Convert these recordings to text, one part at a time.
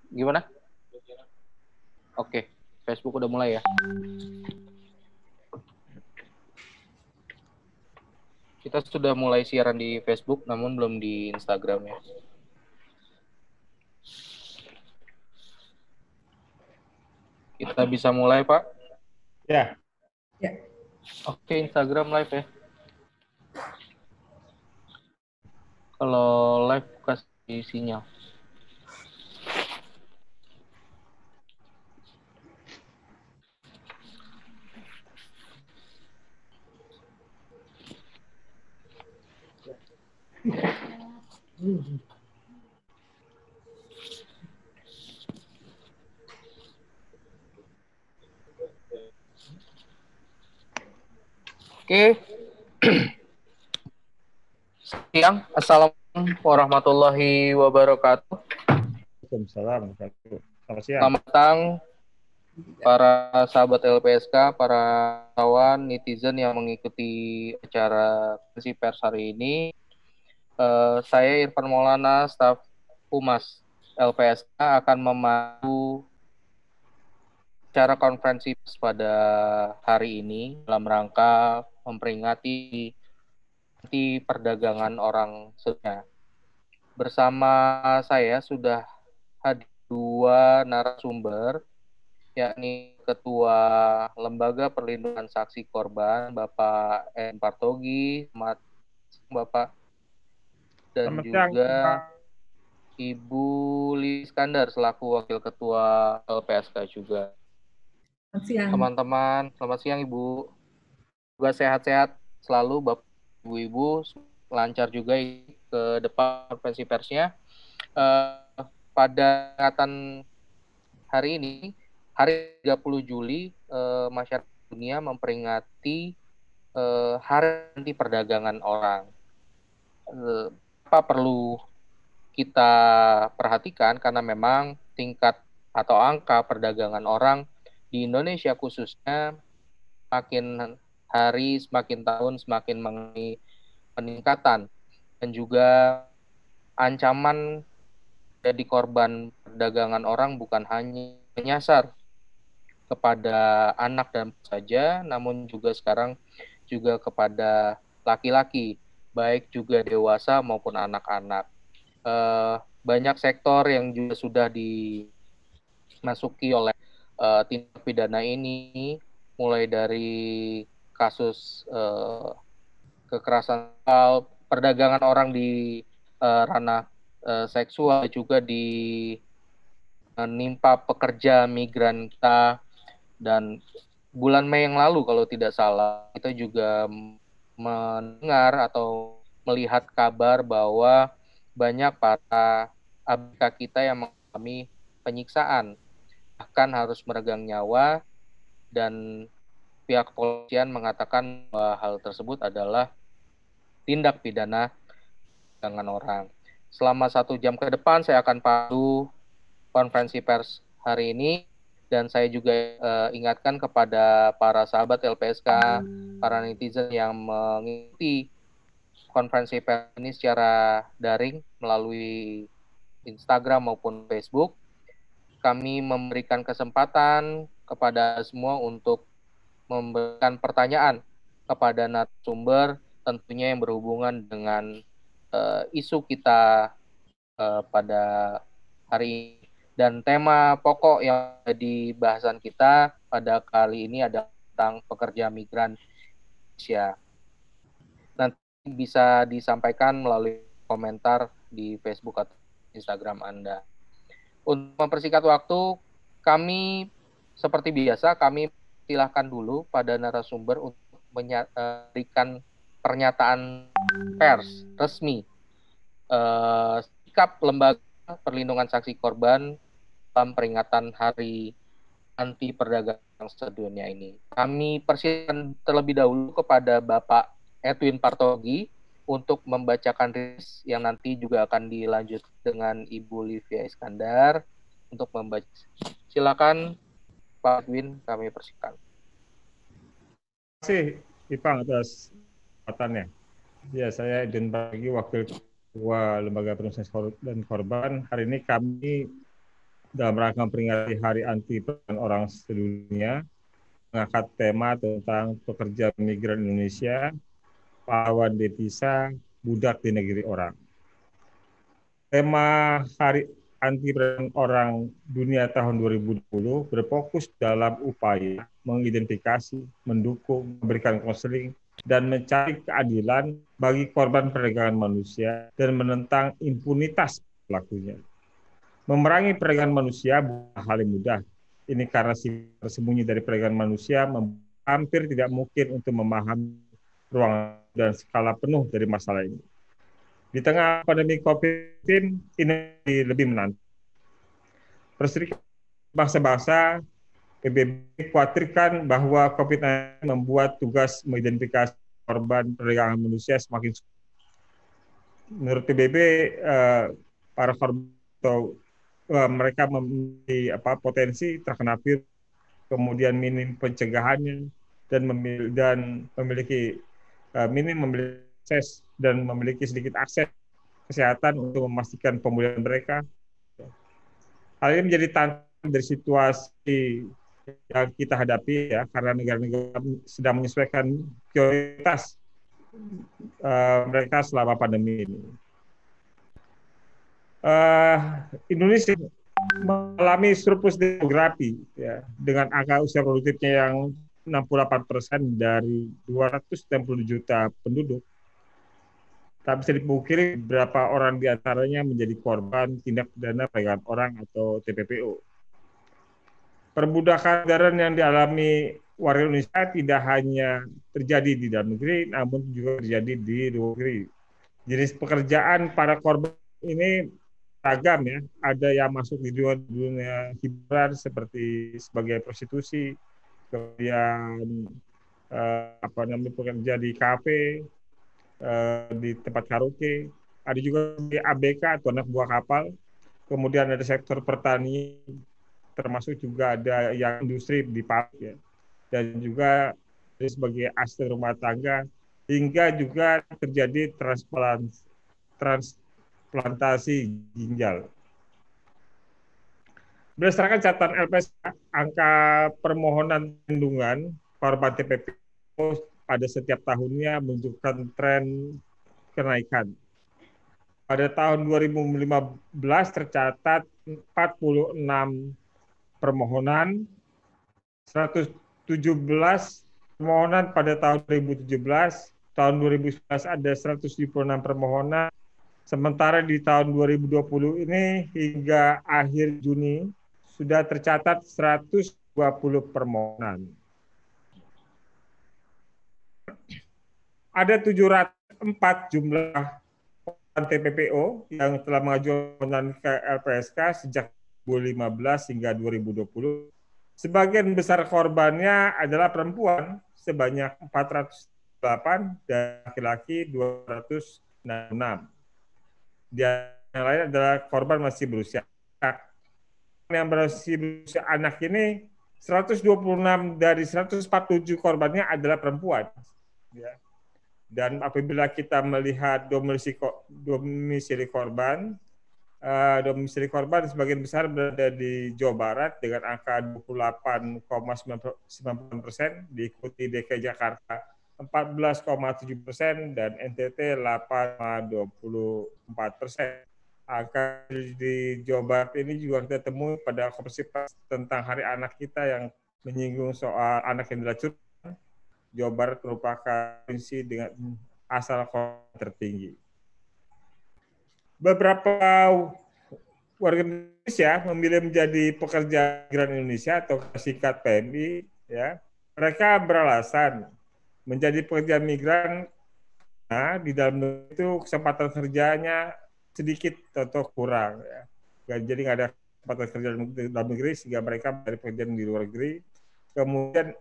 Gimana? Oke, Facebook udah mulai ya. Kita sudah mulai siaran di Facebook, namun belum di Instagram ya. Kita bisa mulai, Pak? Ya. Oke, Instagram live ya. Kalau live kasih sinyal. Oke. Siang, Assalamualaikum warahmatullahi wabarakatuh. Waalaikumsalam. Selamat siang. Selamat datang para sahabat LPSK, para kawan netizen yang mengikuti acara konferensi pers hari ini. Saya Irfan Maulana, staf Humas LPSK akan memandu acara konferensi pers pada hari ini dalam rangka memperingati anti perdagangan orang sedunia. Bersama saya sudah hadir dua narasumber, yakni Ketua Lembaga Perlindungan Saksi Korban, Bapak N. Partogi, selamat siang Bapak, dan Selamat juga siang, Ibu Li Iskandar selaku Wakil Ketua LPSK juga. Selamat siang. Teman-teman, selamat siang Ibu. Juga sehat-sehat selalu Bapak Ibu-Ibu, lancar juga ke depan konferensi persnya. Pada kesempatan hari ini, hari 30 Juli, masyarakat dunia memperingati Hari Anti Perdagangan Orang. Apa perlu kita perhatikan karena memang tingkat atau angka perdagangan orang di Indonesia khususnya semakin hari, semakin tahun, semakin mengalami peningkatan dan juga ancaman jadi korban perdagangan orang bukan hanya menyasar kepada anak dan saja, namun juga sekarang juga kepada laki-laki, baik juga dewasa maupun anak-anak. Banyak sektor yang juga sudah dimasuki oleh tindak pidana ini, mulai dari kasus kekerasan seksual, perdagangan orang di ranah seksual, juga di menimpa pekerja migran kita. Dan bulan Mei yang lalu kalau tidak salah, kita juga mendengar atau melihat kabar bahwa banyak para ABK kita yang mengalami penyiksaan, bahkan harus meregang nyawa, dan pihak kepolisian mengatakan bahwa hal tersebut adalah tindak pidana perdagangan orang. Selama 1 jam ke depan saya akan pandu konferensi pers hari ini, dan saya juga ingatkan kepada para sahabat LPSK, para netizen yang mengikuti konferensi pers ini secara daring melalui Instagram maupun Facebook. Kami memberikan kesempatan kepada semua untuk memberikan pertanyaan kepada narasumber, tentunya yang berhubungan dengan isu kita pada hari ini. Dan tema pokok yang di bahasan kita pada kali ini adalah tentang pekerja migran Indonesia. Nanti bisa disampaikan melalui komentar di Facebook atau Instagram Anda. Untuk mempersingkat waktu, kami seperti biasa, kami silakan dulu pada narasumber untuk memberikan pernyataan pers resmi sikap Lembaga Perlindungan Saksi Korban dalam peringatan Hari Anti Perdagangan Sedunia ini. Kami persilakan terlebih dahulu kepada Bapak Edwin Partogi untuk membacakan rilis yang nanti juga akan dilanjut dengan Ibu Livia Iskandar untuk membaca. Silakan Pak Edwin, kami persilakan. Terima kasih Ipang atas kesempatannya. Ya, saya Edwin Partogi, Wakil Ketua Lembaga Perlindungan Saksi dan Korban. Hari ini kami dalam rangka memperingati Hari Anti Perdagangan Orang Sedunia, mengangkat tema tentang pekerja migran Indonesia, pahlawan devisa, budak di negeri orang. Tema Hari Anti Perdagangan Orang Dunia tahun 2020 berfokus dalam upaya mengidentifikasi, mendukung, memberikan konseling, dan mencari keadilan bagi korban perdagangan manusia dan menentang impunitas pelakunya. Memerangi perdagangan manusia bukan hal yang mudah. Ini karena sifat tersembunyi dari perdagangan manusia hampir tidak mungkin untuk memahami ruang dan skala penuh dari masalah ini. Di tengah pandemi COVID-19 ini lebih menantang. Perserikatan Bangsa-Bangsa PBB khawatirkan bahwa COVID-19 membuat tugas mengidentifikasi korban perdagangan manusia semakin sulit. Menurut PBB, para korban mereka memiliki potensi terkena virus, kemudian minim pencegahannya, dan memiliki akses dan memiliki sedikit akses kesehatan untuk memastikan pemulihan mereka. Hal ini menjadi tantangan dari situasi yang kita hadapi ya, karena negara-negara sedang menyesuaikan prioritas mereka selama pandemi ini. Indonesia mengalami surplus demografi ya, dengan angka usia produktifnya yang 68% dari 260 juta penduduk. Tak bisa dipungkiri beberapa orang di antaranya menjadi korban tindak pidana perdagangan orang atau TPPO. Perbudakan modern yang dialami warga Indonesia tidak hanya terjadi di dalam negeri, namun juga terjadi di luar negeri. Jenis pekerjaan para korban ini beragam ya. Ada yang masuk di dunia hiburan seperti sebagai prostitusi, kemudian pekerja di kafe, di tempat karaoke, ada juga di ABK atau anak buah kapal, kemudian ada sektor pertanian, termasuk juga ada yang industri di pabrik ya, dan juga sebagai asisten rumah tangga, hingga juga terjadi transplantasi ginjal. Berdasarkan catatan LPSK, angka permohonan perlindungan korban TPPO pada setiap tahunnya menunjukkan tren kenaikan. Pada tahun 2015 tercatat 46 permohonan, 117 permohonan pada tahun 2017, tahun 2019 ada 176 permohonan, sementara di tahun 2020 ini hingga akhir Juni sudah tercatat 120 permohonan. Ada 704 jumlah TPPO yang telah mengajukan ke LPSK sejak 2015 hingga 2020. Sebagian besar korbannya adalah perempuan sebanyak 408 dan laki-laki 206. Yang lain adalah korban masih berusia anak. Yang berusia anak ini 126 dari 147 korbannya adalah perempuan. Ya. Dan apabila kita melihat domisili korban sebagian besar berada di Jawa Barat dengan angka 28,9%, diikuti DKI Jakarta 14,7% dan NTT 8,24%. Angka di Jawa Barat ini juga kita temui pada konferensi pers tentang Hari Anak kita yang menyinggung soal anak yang diracun. Jawa Barat merupakan provinsi dengan asal korban tertinggi. Beberapa warga Indonesia memilih menjadi pekerja migran Indonesia atau singkat PMI, ya. Mereka beralasan menjadi pekerja migran karena di dalam negeri itu kesempatan kerjanya sedikit atau kurang, ya. Jadi nggak ada kesempatan kerja di dalam negeri sehingga mereka mencari pekerjaan di luar negeri. Kemudian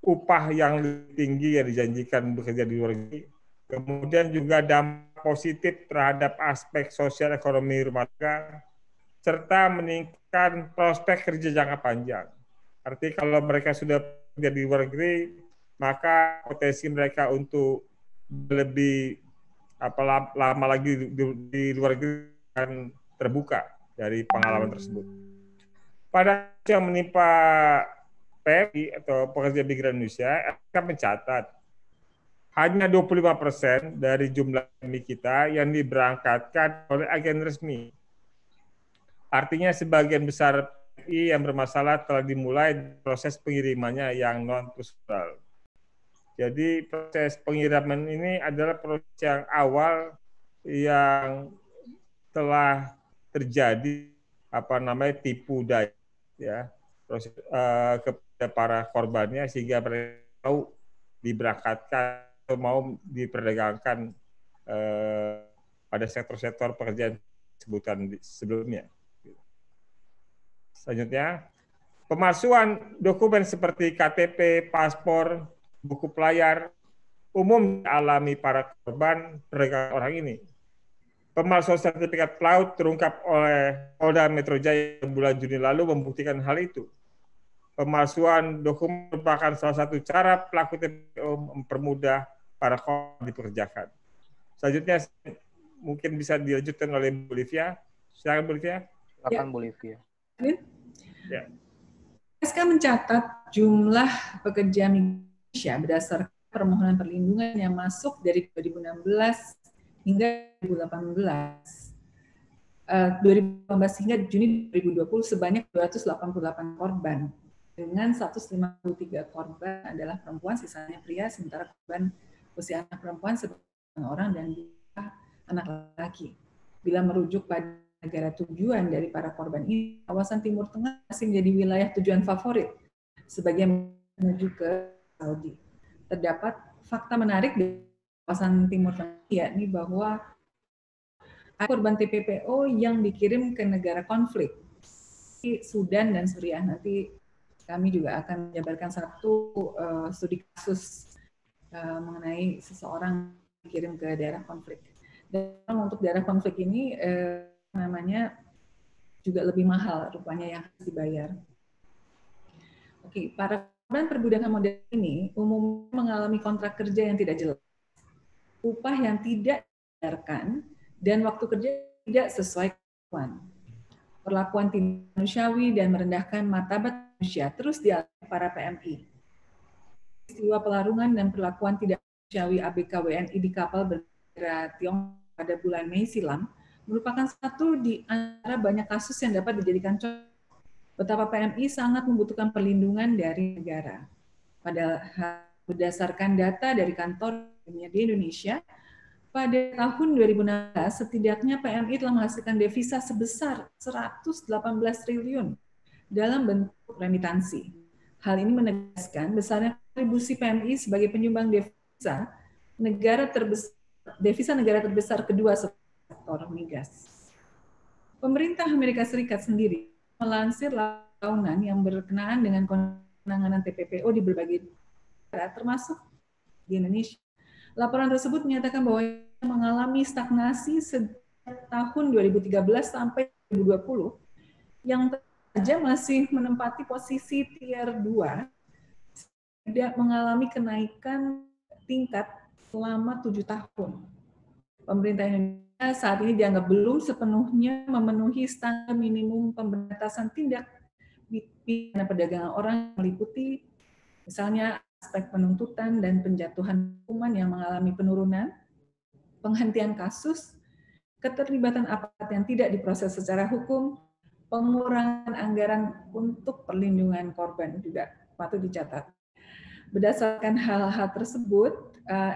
upah yang lebih tinggi yang dijanjikan bekerja di luar negeri. Kemudian juga dampak positif terhadap aspek sosial ekonomi rumah tangga, serta meningkatkan prospek kerja jangka panjang. Artinya kalau mereka sudah bekerja di luar negeri, maka potensi mereka untuk lebih lama lagi di luar negeri akan terbuka dari pengalaman tersebut. Pada yang menimpa PMI atau pekerja migran Indonesia akan mencatat hanya 25% dari jumlah PMI kita yang diberangkatkan oleh agen resmi. Artinya sebagian besar PMI yang bermasalah telah dimulai proses pengirimannya yang non-prosedural. Jadi proses pengiriman ini adalah proses yang awal yang telah terjadi tipu daya ya proses kepada para korbannya sehingga mereka mau diberangkatkan atau mau diperdagangkan pada sektor-sektor pekerjaan sebutan sebelumnya. Selanjutnya, pemalsuan dokumen seperti KTP, paspor, buku pelayar umum dialami para korban perdagangan orang ini. Pemalsuan sertifikat pelaut terungkap oleh Polda Metro Jaya bulan Juni lalu membuktikan hal itu. Pemalsuan dokumen merupakan salah satu cara pelaku TPPO mempermudah para korban dipekerjakan. Selanjutnya mungkin bisa dilanjutkan oleh Bolivia. Silakan Bolivia. Silakan Bolivia. Ya. SK mencatat jumlah pekerja Indonesia berdasarkan permohonan perlindungan yang masuk dari 2016 hingga 2018 hingga Juni 2020 sebanyak 288 korban. Dengan 153 korban adalah perempuan, sisanya pria, sementara korban usia anak perempuan sebanyak orang dan 2 anak laki. Bila merujuk pada negara tujuan dari para korban ini, kawasan Timur Tengah masih menjadi wilayah tujuan favorit, sebagian menuju ke Saudi. Terdapat fakta menarik di kawasan Timur Tengah, yakni bahwa korban TPPO yang dikirim ke negara konflik, Sudan dan Suriah. Nanti kami juga akan menjabarkan satu studi kasus mengenai seseorang dikirim ke daerah konflik. Dan untuk daerah konflik ini namanya juga lebih mahal rupanya yang harus dibayar. Oke, para korban perbudakan modern ini umumnya mengalami kontrak kerja yang tidak jelas, upah yang tidak dibayarkan, dan waktu kerja tidak sesuai ketentuan. Perlakuan tidak manusiawi dan merendahkan martabat manusia terus dialami para PMI. Peristiwa pelarungan dan perlakuan tidak manusiawi ABK WNI di kapal berbendera Tiongkok pada bulan Mei silam merupakan satu di antara banyak kasus yang dapat dijadikan contoh betapa PMI sangat membutuhkan perlindungan dari negara. Padahal berdasarkan data dari kantor di Indonesia, pada tahun 2016 setidaknya PMI telah menghasilkan devisa sebesar 118 triliun dalam bentuk remitansi. Hal ini menegaskan besarnya kontribusi PMI sebagai penyumbang devisa negara terbesar kedua sektor migas. Pemerintah Amerika Serikat sendiri melansir tahunan yang berkenaan dengan penanganan TPPO di berbagai negara, termasuk di Indonesia. Laporan tersebut menyatakan bahwa mengalami stagnasi sejak tahun 2013 sampai 2020, yang saja masih menempati posisi tier 2, tidak mengalami kenaikan tingkat selama 7 tahun. Pemerintah Indonesia saat ini dianggap belum sepenuhnya memenuhi standar minimum pemberantasan tindak pidana perdagangan orang, meliputi misalnya aspek penuntutan dan penjatuhan hukuman yang mengalami penurunan, penghentian kasus, keterlibatan aparat yang tidak diproses secara hukum, pengurangan anggaran untuk perlindungan korban juga patut dicatat. Berdasarkan hal-hal tersebut,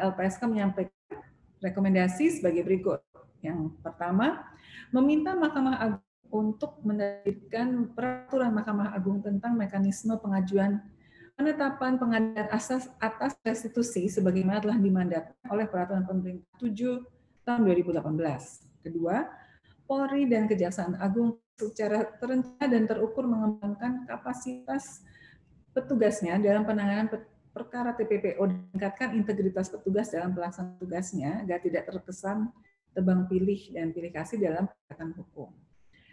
LPSK menyampaikan rekomendasi sebagai berikut. Yang pertama, meminta Mahkamah Agung untuk menerbitkan peraturan Mahkamah Agung tentang mekanisme pengajuan penetapan pengadilan atas restitusi sebagaimana telah dimandatkan oleh Peraturan Pemerintah 7 tahun 2018. Kedua, Polri dan Kejaksaan Agung secara terencana dan terukur mengembangkan kapasitas petugasnya dalam penanganan perkara TPPO dan meningkatkan integritas petugas dalam pelaksanaan tugasnya agar tidak terkesan tebang pilih dan pilih kasih dalam penegakan hukum.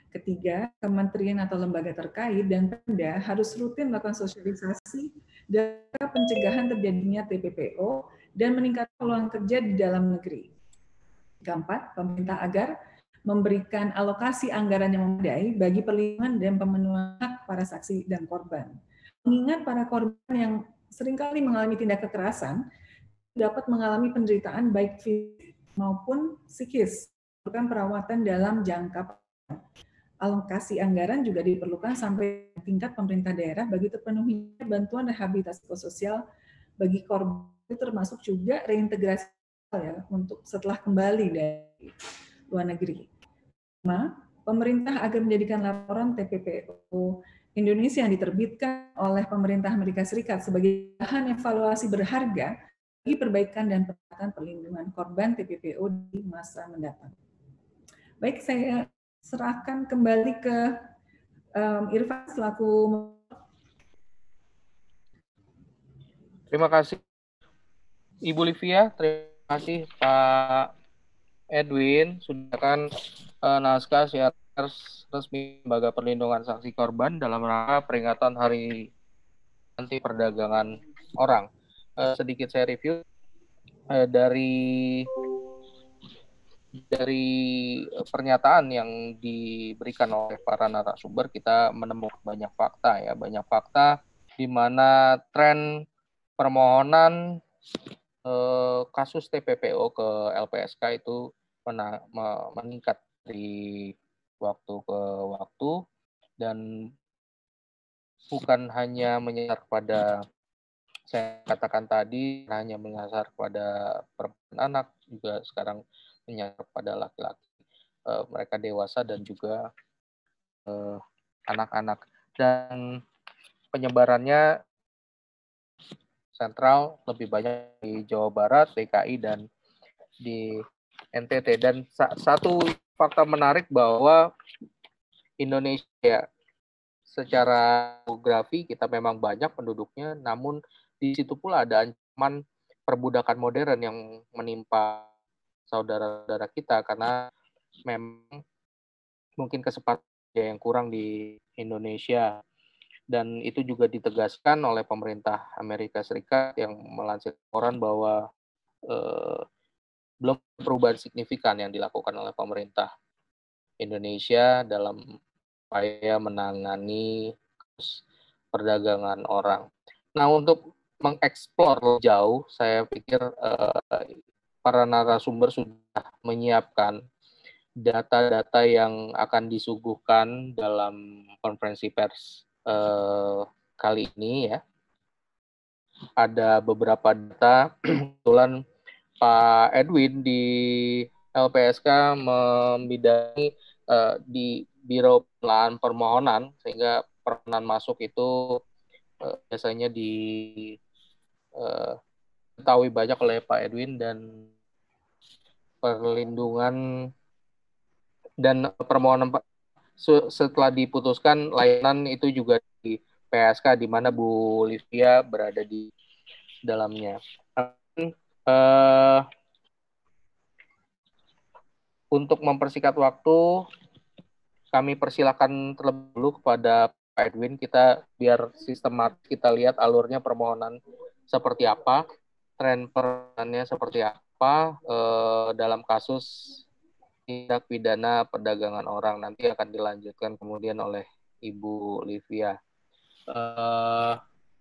Ketiga, kementerian atau lembaga terkait dan Pemda harus rutin melakukan sosialisasi dan pencegahan terjadinya TPPO dan meningkatkan peluang kerja di dalam negeri. Keempat, pemerintah agar memberikan alokasi anggaran yang memadai bagi perlindungan dan pemenuhan hak para saksi dan korban. Mengingat para korban yang seringkali mengalami tindak kekerasan dapat mengalami penderitaan baik fisik maupun psikis, memerlukan perawatan dalam jangka panjang. Alokasi anggaran juga diperlukan sampai tingkat pemerintah daerah bagi terpenuhi bantuan rehabilitasi psikososial bagi korban, termasuk juga reintegrasi ya untuk setelah kembali dari luar negeri. Pemerintah agar menjadikan laporan TPPO Indonesia yang diterbitkan oleh pemerintah Amerika Serikat sebagai bahan evaluasi berharga bagi perbaikan dan peningkatan perlindungan korban TPPO di masa mendatang. Baik, saya serahkan kembali ke Irfan selaku. Terima kasih Ibu Livia, terima kasih Pak Edwin sudah kan naskah siar resmi Lembaga Perlindungan Saksi Korban dalam rangka peringatan Hari Anti Perdagangan Orang. Sedikit saya review dari pernyataan yang diberikan oleh para narasumber, kita menemukan banyak fakta di mana tren permohonan kasus TPPO ke LPSK itu meningkat dari waktu ke waktu, dan bukan hanya menyasar pada, saya katakan tadi, hanya menyasar pada perempuan, anak, juga sekarang menyasar pada laki-laki, mereka dewasa dan juga anak-anak. Dan penyebarannya sentral, lebih banyak di Jawa Barat, DKI, dan di NTT. Dan satu fakta menarik bahwa Indonesia secara geografi kita memang banyak penduduknya, namun di situ pula ada ancaman perbudakan modern yang menimpa saudara-saudara kita, karena memang mungkin kesempatan yang kurang di Indonesia. Dan itu juga ditegaskan oleh pemerintah Amerika Serikat yang melansir laporan bahwa belum perubahan signifikan yang dilakukan oleh pemerintah Indonesia dalam upaya menangani perdagangan orang. Nah, untuk mengeksplor lebih jauh, saya pikir para narasumber sudah menyiapkan data-data yang akan disuguhkan dalam konferensi pers kali ini ya. Ada beberapa data, kebetulan Pak Edwin di LPSK membidangi di Biro Pengelolaan Permohonan, sehingga permohonan masuk itu biasanya diketahui banyak oleh Pak Edwin, dan perlindungan dan permohonan setelah diputuskan layanan itu juga di PSK, di mana Bu Livia berada di dalamnya. Untuk mempersingkat waktu, kami persilakan terlebih dahulu kepada Pak Edwin, kita biar sistematis kita lihat alurnya permohonan seperti apa, tren permohonannya seperti apa dalam kasus tindak pidana perdagangan orang. Nanti akan dilanjutkan kemudian oleh Ibu Livia.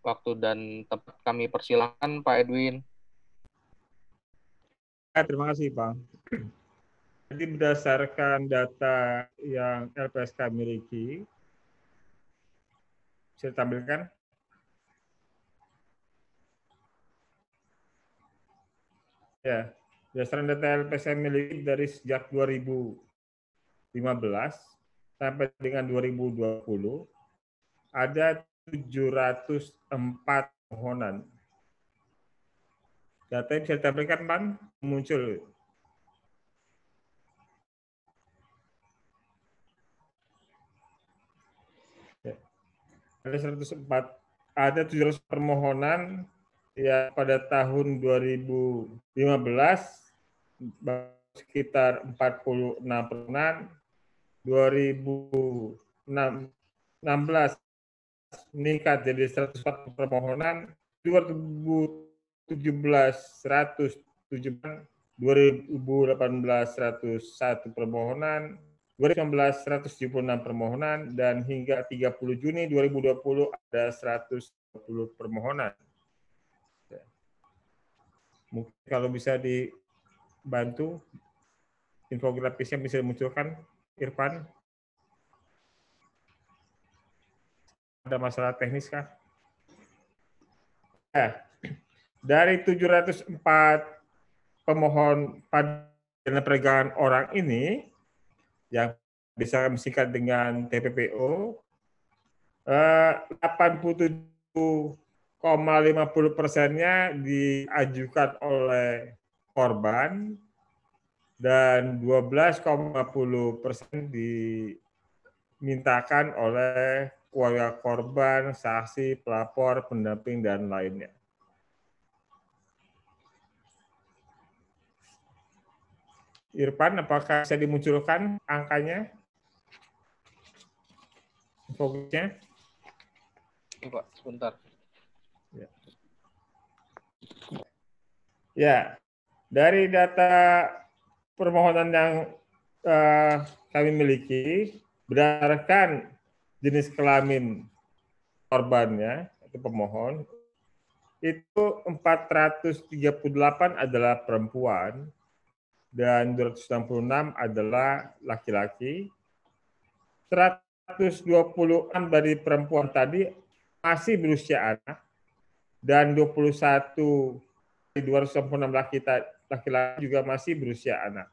Waktu dan tempat kami persilakan Pak Edwin. Terima kasih, Bang. Jadi berdasarkan data yang LPSK miliki, bisa ditampilkan? Ya, berdasarkan data LPSK miliki dari sejak 2015 sampai dengan 2020, ada 704 permohonan. Data yang bisa ditampilkan, Bang, muncul. Ada 104, ada 700 permohonan ya pada tahun 2015 sekitar 46 permohonan, 2016 meningkat jadi 104 permohonan, 2017 107, 2018 101 permohonan, 2019 176 permohonan, dan hingga 30 Juni 2020 ada 120 permohonan. Mungkin kalau bisa dibantu, infografisnya bisa dimunculkan, Irfan. Ada masalah teknis kah? Ya, dari 704 pemohon pada perdagangan orang ini, yang bisa kami singkat dengan TPPO, 87,50%-nya diajukan oleh korban dan 12,50% dimintakan oleh keluarga korban, saksi, pelapor, pendamping, dan lainnya. Irfan, apakah bisa dimunculkan angkanya? Fokusnya? Pak, sebentar. Ya, dari data permohonan yang kami miliki, berdasarkan jenis kelamin korbannya, atau pemohon, itu 438 adalah perempuan, dan 266 adalah laki-laki. 126 dari perempuan tadi masih berusia anak, dan 21 dari 266 laki-laki juga masih berusia anak.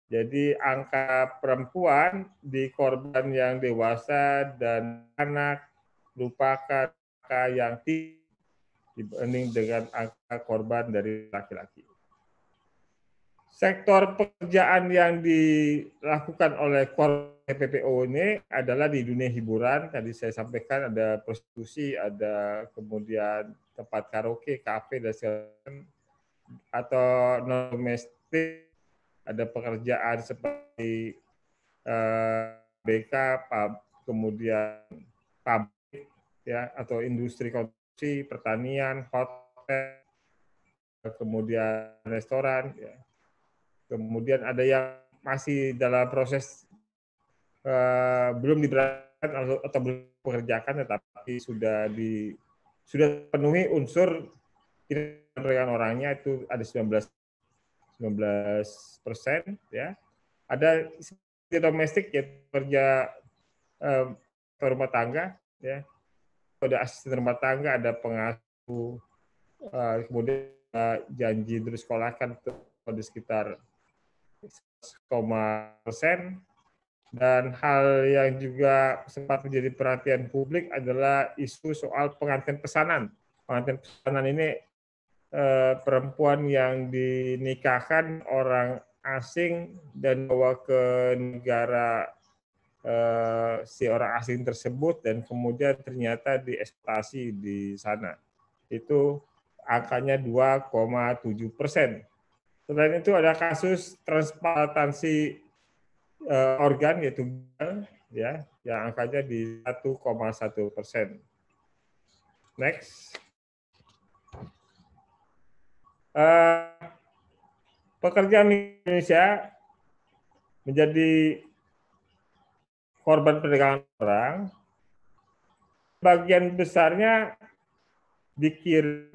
Jadi angka perempuan di korban yang dewasa dan anak merupakan angka yang tinggi dibanding dengan angka korban dari laki-laki. Sektor pekerjaan yang dilakukan oleh korban TPPO ini adalah di dunia hiburan. Tadi saya sampaikan ada prostitusi, ada kemudian tempat karaoke, kafe, dan segala, atau non domestik, ada pekerjaan seperti BK, kemudian pabrik, ya, atau industri konstruksi, pertanian, hotel, kemudian restoran, ya. Kemudian ada yang masih dalam proses belum diberangkatkan atau belum dipekerjakan, tetapi sudah penuhi unsur perdagangan orangnya, itu ada 19%, ya. Ada domestik, ya, kerja rumah tangga, ya. Ada asisten rumah tangga, ada pengasuh, kemudian janji terus sekolahkan pada sekitar 1,% Dan hal yang juga sempat menjadi perhatian publik adalah isu soal pengantin pesanan. Pengantin pesanan ini perempuan yang dinikahkan orang asing dan bawa ke negara si orang asing tersebut, dan kemudian ternyata dieksploitasi di sana. Itu angkanya 2,7%. Selain itu ada kasus transplantasi organ, yaitu ya, yang angkanya di 1,1%. Next. Pekerja Indonesia menjadi korban perdagangan orang, bagian besarnya dikirim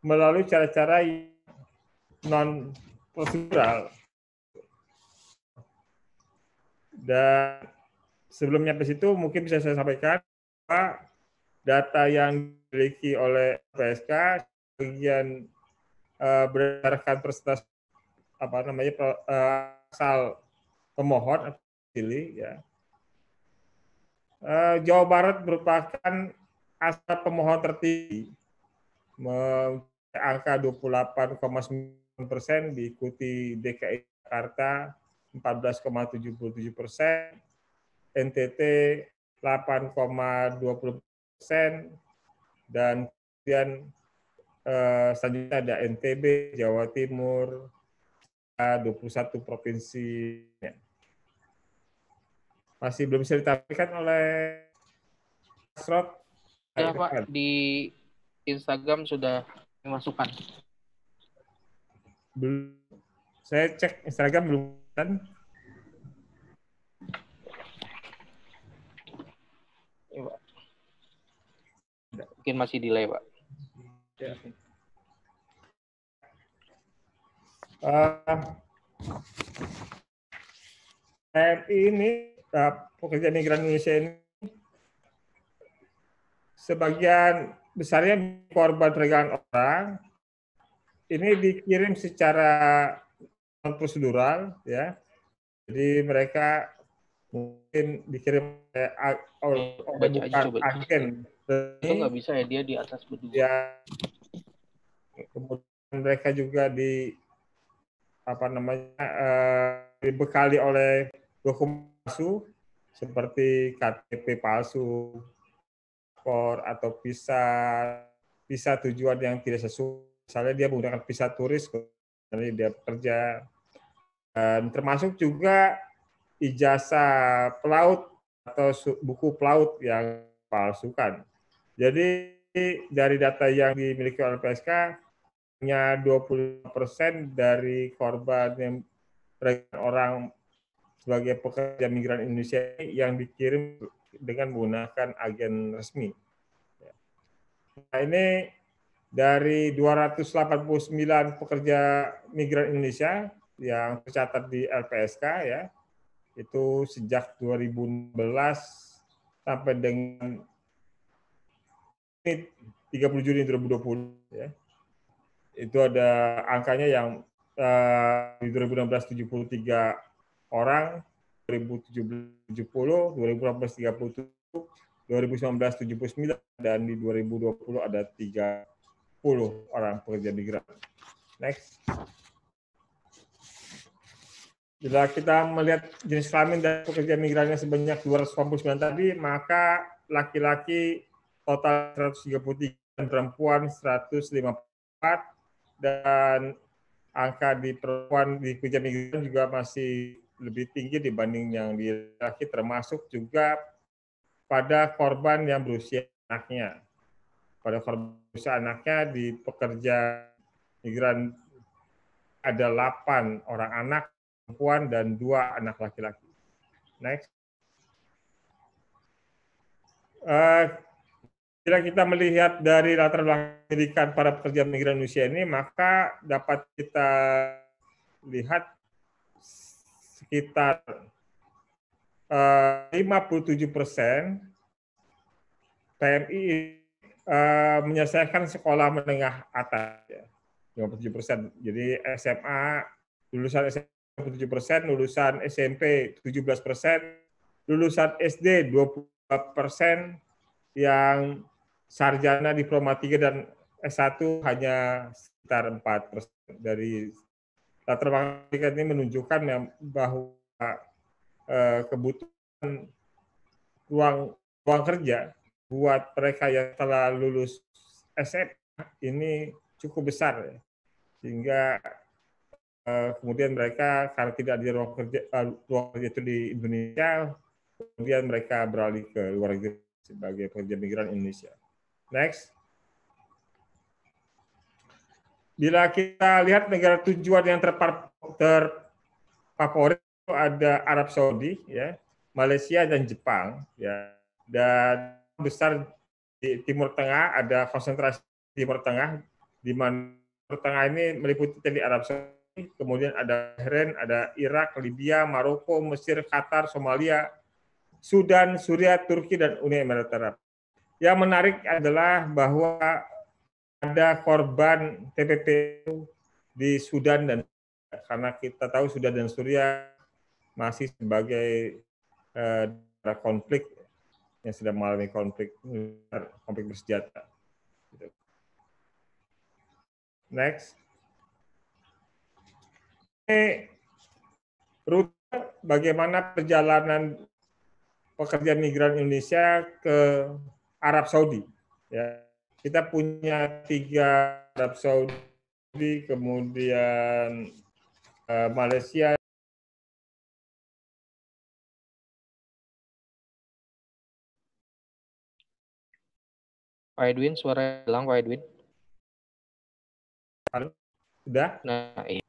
melalui cara-cara non prosedural. Dan sebelum nyampe situ, mungkin bisa saya sampaikan bahwa data yang dimiliki oleh PSK bagian berdasarkan persentase asal pemohon atau pilih, ya. Jawa Barat merupakan asal pemohon tertinggi, angka 28,9%, diikuti DKI Jakarta 14,77%, NTT 8,20%, dan kemudian selanjutnya ada NTB, Jawa Timur, 21 provinsi. Masih belum bisa ditampilkan oleh Asrot. Ya, Pak, di Instagram sudah dimasukkan. Belum. Saya cek Instagram belum kan. Mungkin masih delay, Pak. Ya. PMI ini, pekerja migran Indonesia ini, sebagian besarnya korban perdagangan orang, ini dikirim secara non prosedural, ya. Jadi mereka mungkin dikirim oleh bukan agen. Itu nggak bisa ya, dia di atas berdua. Ya, kemudian mereka juga dibekali oleh dokumen palsu seperti KTP palsu, paspor atau visa tujuan yang tidak sesuai. Misalnya dia menggunakan visa turis, jadi dia bekerja. Dan termasuk juga ijazah pelaut atau buku pelaut yang palsukan. Jadi dari data yang dimiliki oleh LPSK, hanya 20% dari korban yang orang sebagai pekerja migran Indonesia yang dikirim dengan menggunakan agen resmi. Nah, ini dari 289 pekerja migran Indonesia yang tercatat di LPSK, ya, itu sejak 2016 sampai dengan 30 Juni 2020, ya. Itu ada angkanya yang di 2016 73 orang, 2017 70, 2018 37, 2019 79, dan di 2020 ada 30 orang pekerja migran. Next. Bila kita melihat jenis kelamin dan pekerja migrannya sebanyak 289 tadi, maka laki-laki total 133 dan perempuan 154, dan angka di perempuan di pekerja migran juga masih lebih tinggi dibanding yang di laki, termasuk juga pada korban yang berusia anaknya. Pada korban berusia anaknya di pekerja migran ada 8 orang anak perempuan dan 2 anak laki-laki. Next. Bila kita melihat dari latar belakang pendidikan para pekerja migran Indonesia ini, maka dapat kita lihat sekitar 57% PMI menyelesaikan sekolah menengah atas, ya. 57%. Jadi SMA, lulusan SMA 7%, lulusan SMP 17%, lulusan SD 20%, yang sarjana diploma 3 dan S1 hanya sekitar 4%. Dari latar belakang ini menunjukkan bahwa kebutuhan ruang kerja buat mereka yang telah lulus SMA ini cukup besar, ya. Sehingga kemudian mereka karena tidak ada ruang kerja itu di Indonesia, kemudian mereka beralih ke luar negeri sebagai pekerja migran Indonesia. Next. Bila kita lihat negara tujuan yang terfavorit itu ada Arab Saudi, ya, Malaysia dan Jepang, ya. Dan besar di Timur Tengah, ada konsentrasi Timur Tengah, di mana Timur Tengah ini meliputi tadi Arab Saudi, kemudian ada Bahrain, ada Irak, Libya, Maroko, Mesir, Qatar, Somalia, Sudan, Suriah, Turki, dan Uni Emirat Arab. Yang menarik adalah bahwa ada korban TPP di Sudan, dan karena kita tahu Sudan dan Suriah masih sebagai konflik yang sedang mengalami konflik bersenjata. Next. Ini rute bagaimana perjalanan pekerja migran Indonesia ke Arab Saudi. Ya, kita punya 3 Arab Saudi, kemudian Malaysia. Pak Edwin, suara hilang, Pak Edwin. Halo, sudah? Nah, iya.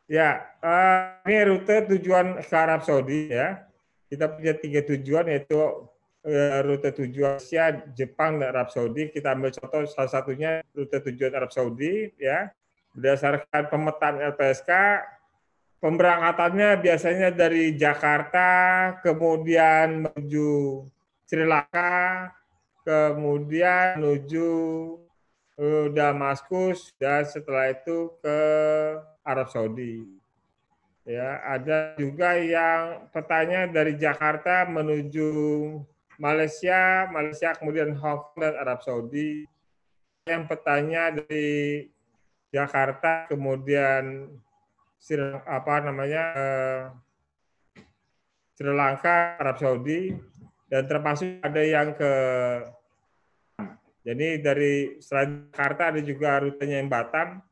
Ya, ini rute tujuan ke Arab Saudi, ya. Kita punya 3 tujuan, yaitu rute tujuan Asia, Jepang, dan Arab Saudi. Kita ambil contoh salah satunya rute tujuan Arab Saudi, ya. Berdasarkan pemetaan LPSK, pemberangkatannya biasanya dari Jakarta, kemudian menuju Sri Lanka, kemudian menuju Damaskus, dan setelah itu ke Arab Saudi. Ya, ada juga yang petanya dari Jakarta menuju Malaysia, kemudian Hong Kong dan Arab Saudi. Yang petanya dari Jakarta, kemudian Sri Lanka, Arab Saudi, dan termasuk ada yang ke. Jadi dari selain Jakarta ada juga rutenya yang Batam,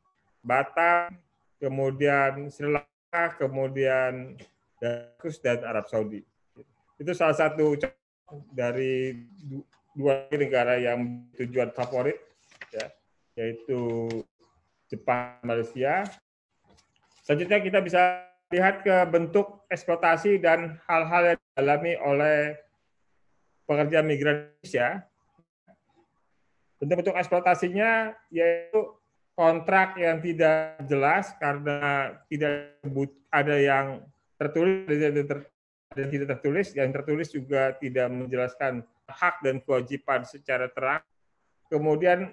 kemudian Sri Lanka, kemudian Damaskus dan Arab Saudi. Itu salah satu dari dua negara yang tujuan favorit, ya, yaitu Jepang, Malaysia. Selanjutnya kita bisa lihat ke bentuk eksploitasi dan hal-hal yang dialami oleh pekerja migran Indonesia. Bentuk-bentuk eksploitasinya yaitu kontrak yang tidak jelas karena tidak ada yang tertulis dan tidak tertulis. Yang tertulis juga tidak menjelaskan hak dan kewajiban secara terang. Kemudian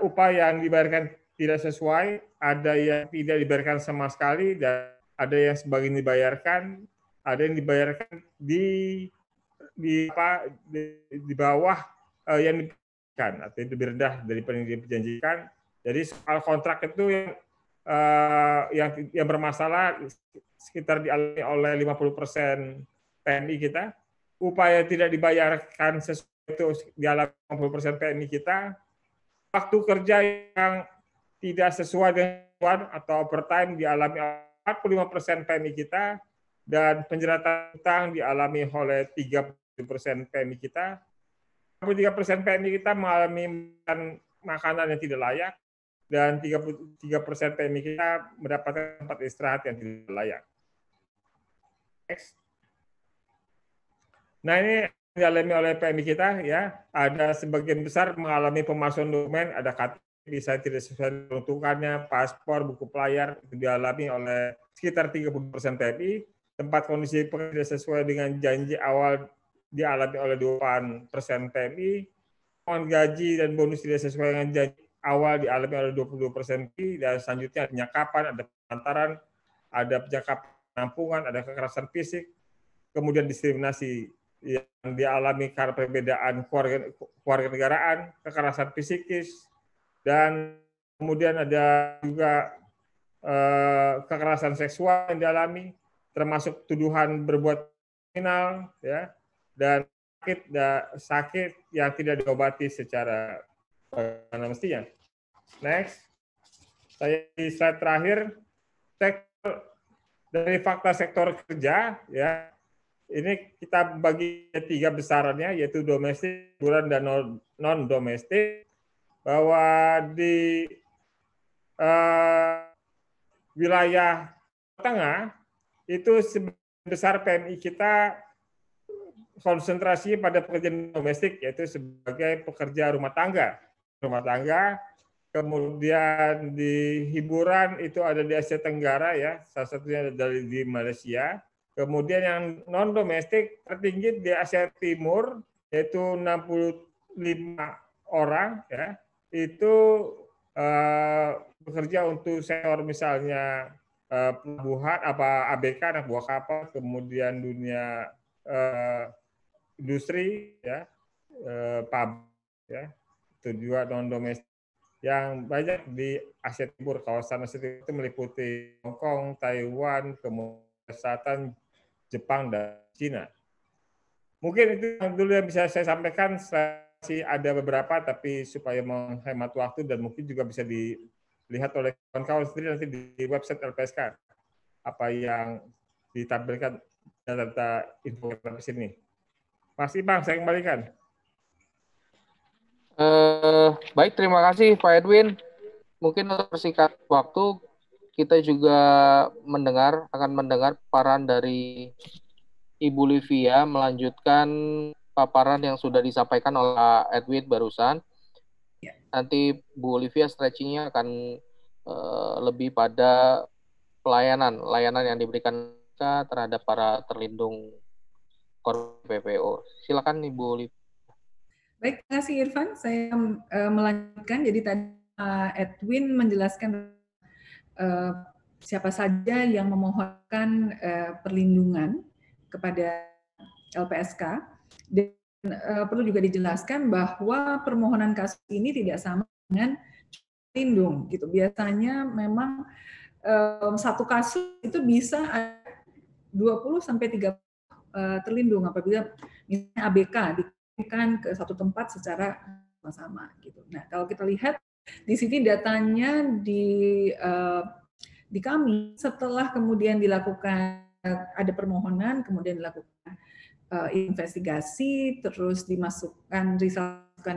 upah yang dibayarkan tidak sesuai, ada yang tidak dibayarkan sama sekali, dan ada yang sebagian dibayarkan, ada yang dibayarkan di bawah yang dijanjikan, atau lebih rendah daripada yang dijanjikan. Jadi soal kontrak itu yang bermasalah sekitar dialami oleh 50% PMI kita. Upaya tidak dibayarkan sesuai itu dialami 50% PMI kita. Waktu kerja yang tidak sesuai dengan atau overtime dialami 45% PMI kita, dan penjeratan utang dialami oleh 30% PMI kita. 33% PMI kita mengalami makanan yang tidak layak, dan 33% PMI kita mendapatkan tempat istirahat yang tidak layak. Next. Nah, ini dialami oleh PMI kita, ya. Ada sebagian besar mengalami pemalsuan dokumen, ada KTP bisa tidak sesuai peruntukannya, paspor, buku pelayar, itu dialami oleh sekitar 30% PMI. Tempat kondisi pekerja sesuai dengan janji awal dialami oleh 2% PMI. Uang gaji dan bonus tidak sesuai dengan janji awal dialami oleh 22% PMI. Dan selanjutnya ada penyakapan, ada pelantaran, ada penampungan, ada kekerasan fisik, kemudian diskriminasi yang dialami karena perbedaan keluarga negaraan, kekerasan psikis, dan kemudian ada juga kekerasan seksual yang dialami, termasuk tuduhan berbuat kriminal, ya, dan sakit yang tidak diobati secara mestinya. Next, saya di slide terakhir, dari fakta sektor kerja, ya, ini kita bagi 3 besarannya, yaitu domestik, hiburan, dan non-domestik. Bahwa di wilayah tengah itu sebesar PMI kita konsentrasi pada pekerjaan domestik, yaitu sebagai pekerja rumah tangga. Kemudian di hiburan itu ada di Asia Tenggara, ya, salah satunya di Malaysia. Kemudian yang non domestik tertinggi di Asia Timur, yaitu 65 orang, ya. Itu bekerja untuk sektor misalnya pelabuhan, ABK, anak buah kapal, kemudian dunia industri, ya, pabrik, ya, itu juga non domestik. Yang banyak di Asia Timur, kawasan Asia Timur itu meliputi Hong Kong, Taiwan, kemudian Selatan, Jepang, dan Cina. Mungkin itu dulu yang bisa saya sampaikan. Masih ada beberapa, tapi supaya menghemat waktu dan mungkin juga bisa dilihat oleh kawan-kawan sendiri nanti di website LPSK apa yang ditampilkan data infografis ini. Mas Ibang, saya kembalikan. Baik, terima kasih Pak Edwin. Mungkin untuk persingkat waktu, kita juga akan mendengar peran dari Ibu Livia melanjutkan paparan yang sudah disampaikan oleh Edwin barusan. Nanti Bu Olivia stretchingnya akan lebih pada layanan yang diberikan terhadap para terlindung korban PPO. Silakan Ibu Olivia. Baik, terima kasih Irfan. Saya melanjutkan. Jadi tadi Edwin menjelaskan siapa saja yang memohonkan perlindungan kepada LPSK. Dan perlu juga dijelaskan bahwa permohonan kasus ini tidak sama dengan lindung gitu. Biasanya memang satu kasus itu bisa 20 sampai 30 terlindung apabila misalnya ABK dikirimkan ke satu tempat secara sama gitu. Nah, kalau kita lihat di sini datanya di kami setelah kemudian dilakukan ada permohonan, kemudian dilakukan investigasi, terus dimasukkan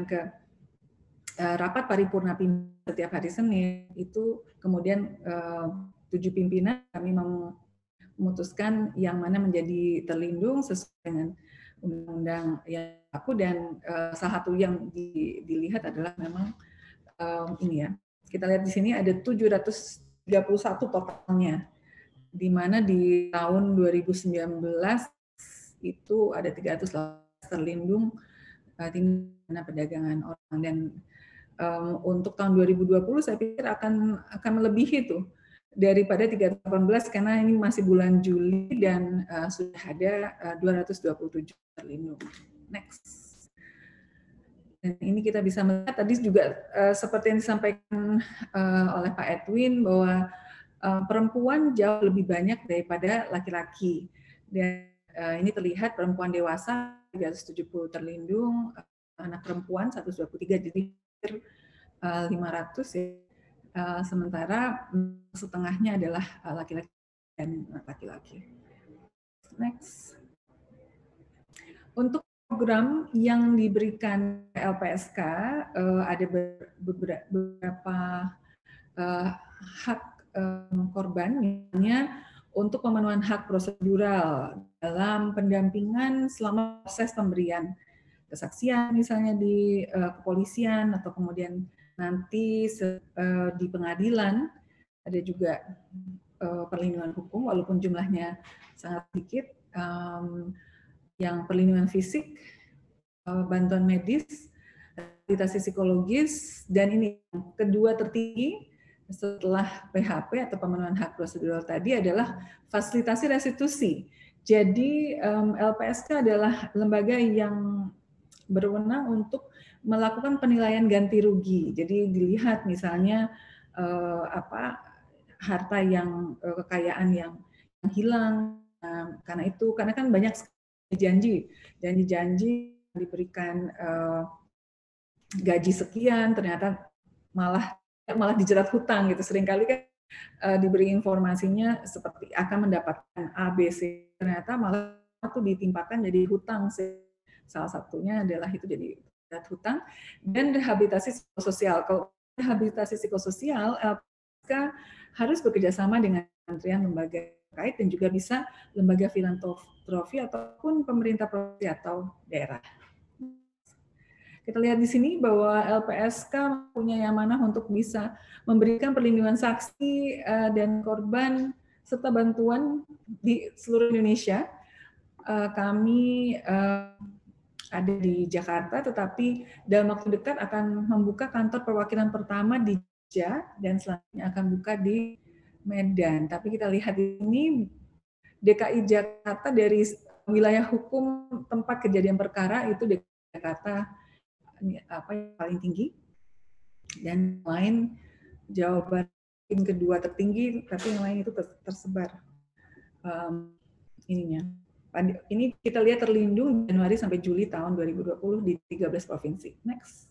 ke rapat paripurna pimpinan setiap hari Senin, itu kemudian 7 pimpinan kami memutuskan yang mana menjadi terlindung sesuai dengan undang-undang yang berlaku, dan salah satu yang dilihat adalah memang ini ya. Kita lihat di sini ada 731 totalnya, di mana di tahun 2019 itu ada 300 terlindung tindak perdagangan orang, dan untuk tahun 2020 saya pikir akan melebihi itu daripada 318 karena ini masih bulan Juli dan sudah ada 227 terlindung. Next. Dan ini kita bisa melihat tadi juga seperti yang disampaikan oleh Pak Edwin bahwa perempuan jauh lebih banyak daripada laki-laki. Dan ini terlihat perempuan dewasa 370 terlindung, anak perempuan 123, jadi 500 ya. Sementara setengahnya adalah laki-laki dan laki-laki. Next. Untuk program yang diberikan LPSK ada beberapa hak korban, misalnya untuk pemenuhan hak prosedural dalam pendampingan selama proses pemberian kesaksian, misalnya di kepolisian atau kemudian nanti di pengadilan. Ada juga perlindungan hukum walaupun jumlahnya sangat sedikit, yang perlindungan fisik, bantuan medis, rehabilitasi psikologis, dan ini kedua tertinggi setelah PHP atau pemenuhan hak prosedural tadi adalah fasilitasi restitusi. Jadi LPSK adalah lembaga yang berwenang untuk melakukan penilaian ganti rugi. Jadi dilihat misalnya harta yang kekayaan yang hilang karena kan banyak janji diberikan gaji sekian, ternyata malah dijerat hutang gitu. Seringkali kan diberi informasinya seperti akan mendapatkan A, B, C, ternyata malah itu ditimpakan jadi hutang. Salah satunya adalah itu jadi hutang. Dan rehabilitasi psikososial. Kalau rehabilitasi psikososial, LPSK harus bekerjasama dengan kementerian lembaga terkait dan juga bisa lembaga filantropi ataupun pemerintah provinsi atau daerah. Kita lihat di sini bahwa LPSK punya amanah untuk bisa memberikan perlindungan saksi dan korban serta bantuan di seluruh Indonesia. Kami ada di Jakarta, tetapi dalam waktu dekat akan membuka kantor perwakilan pertama di Jogja dan selanjutnya akan buka di Medan. Tapi kita lihat ini DKI Jakarta dari wilayah hukum tempat kejadian perkara itu DKI Jakarta yang paling tinggi, dan lain Jawa Barat yang kedua tertinggi, tapi yang lain itu tersebar ininya. Ini kita lihat terlindung Januari sampai Juli tahun 2020 di 13 provinsi. Next.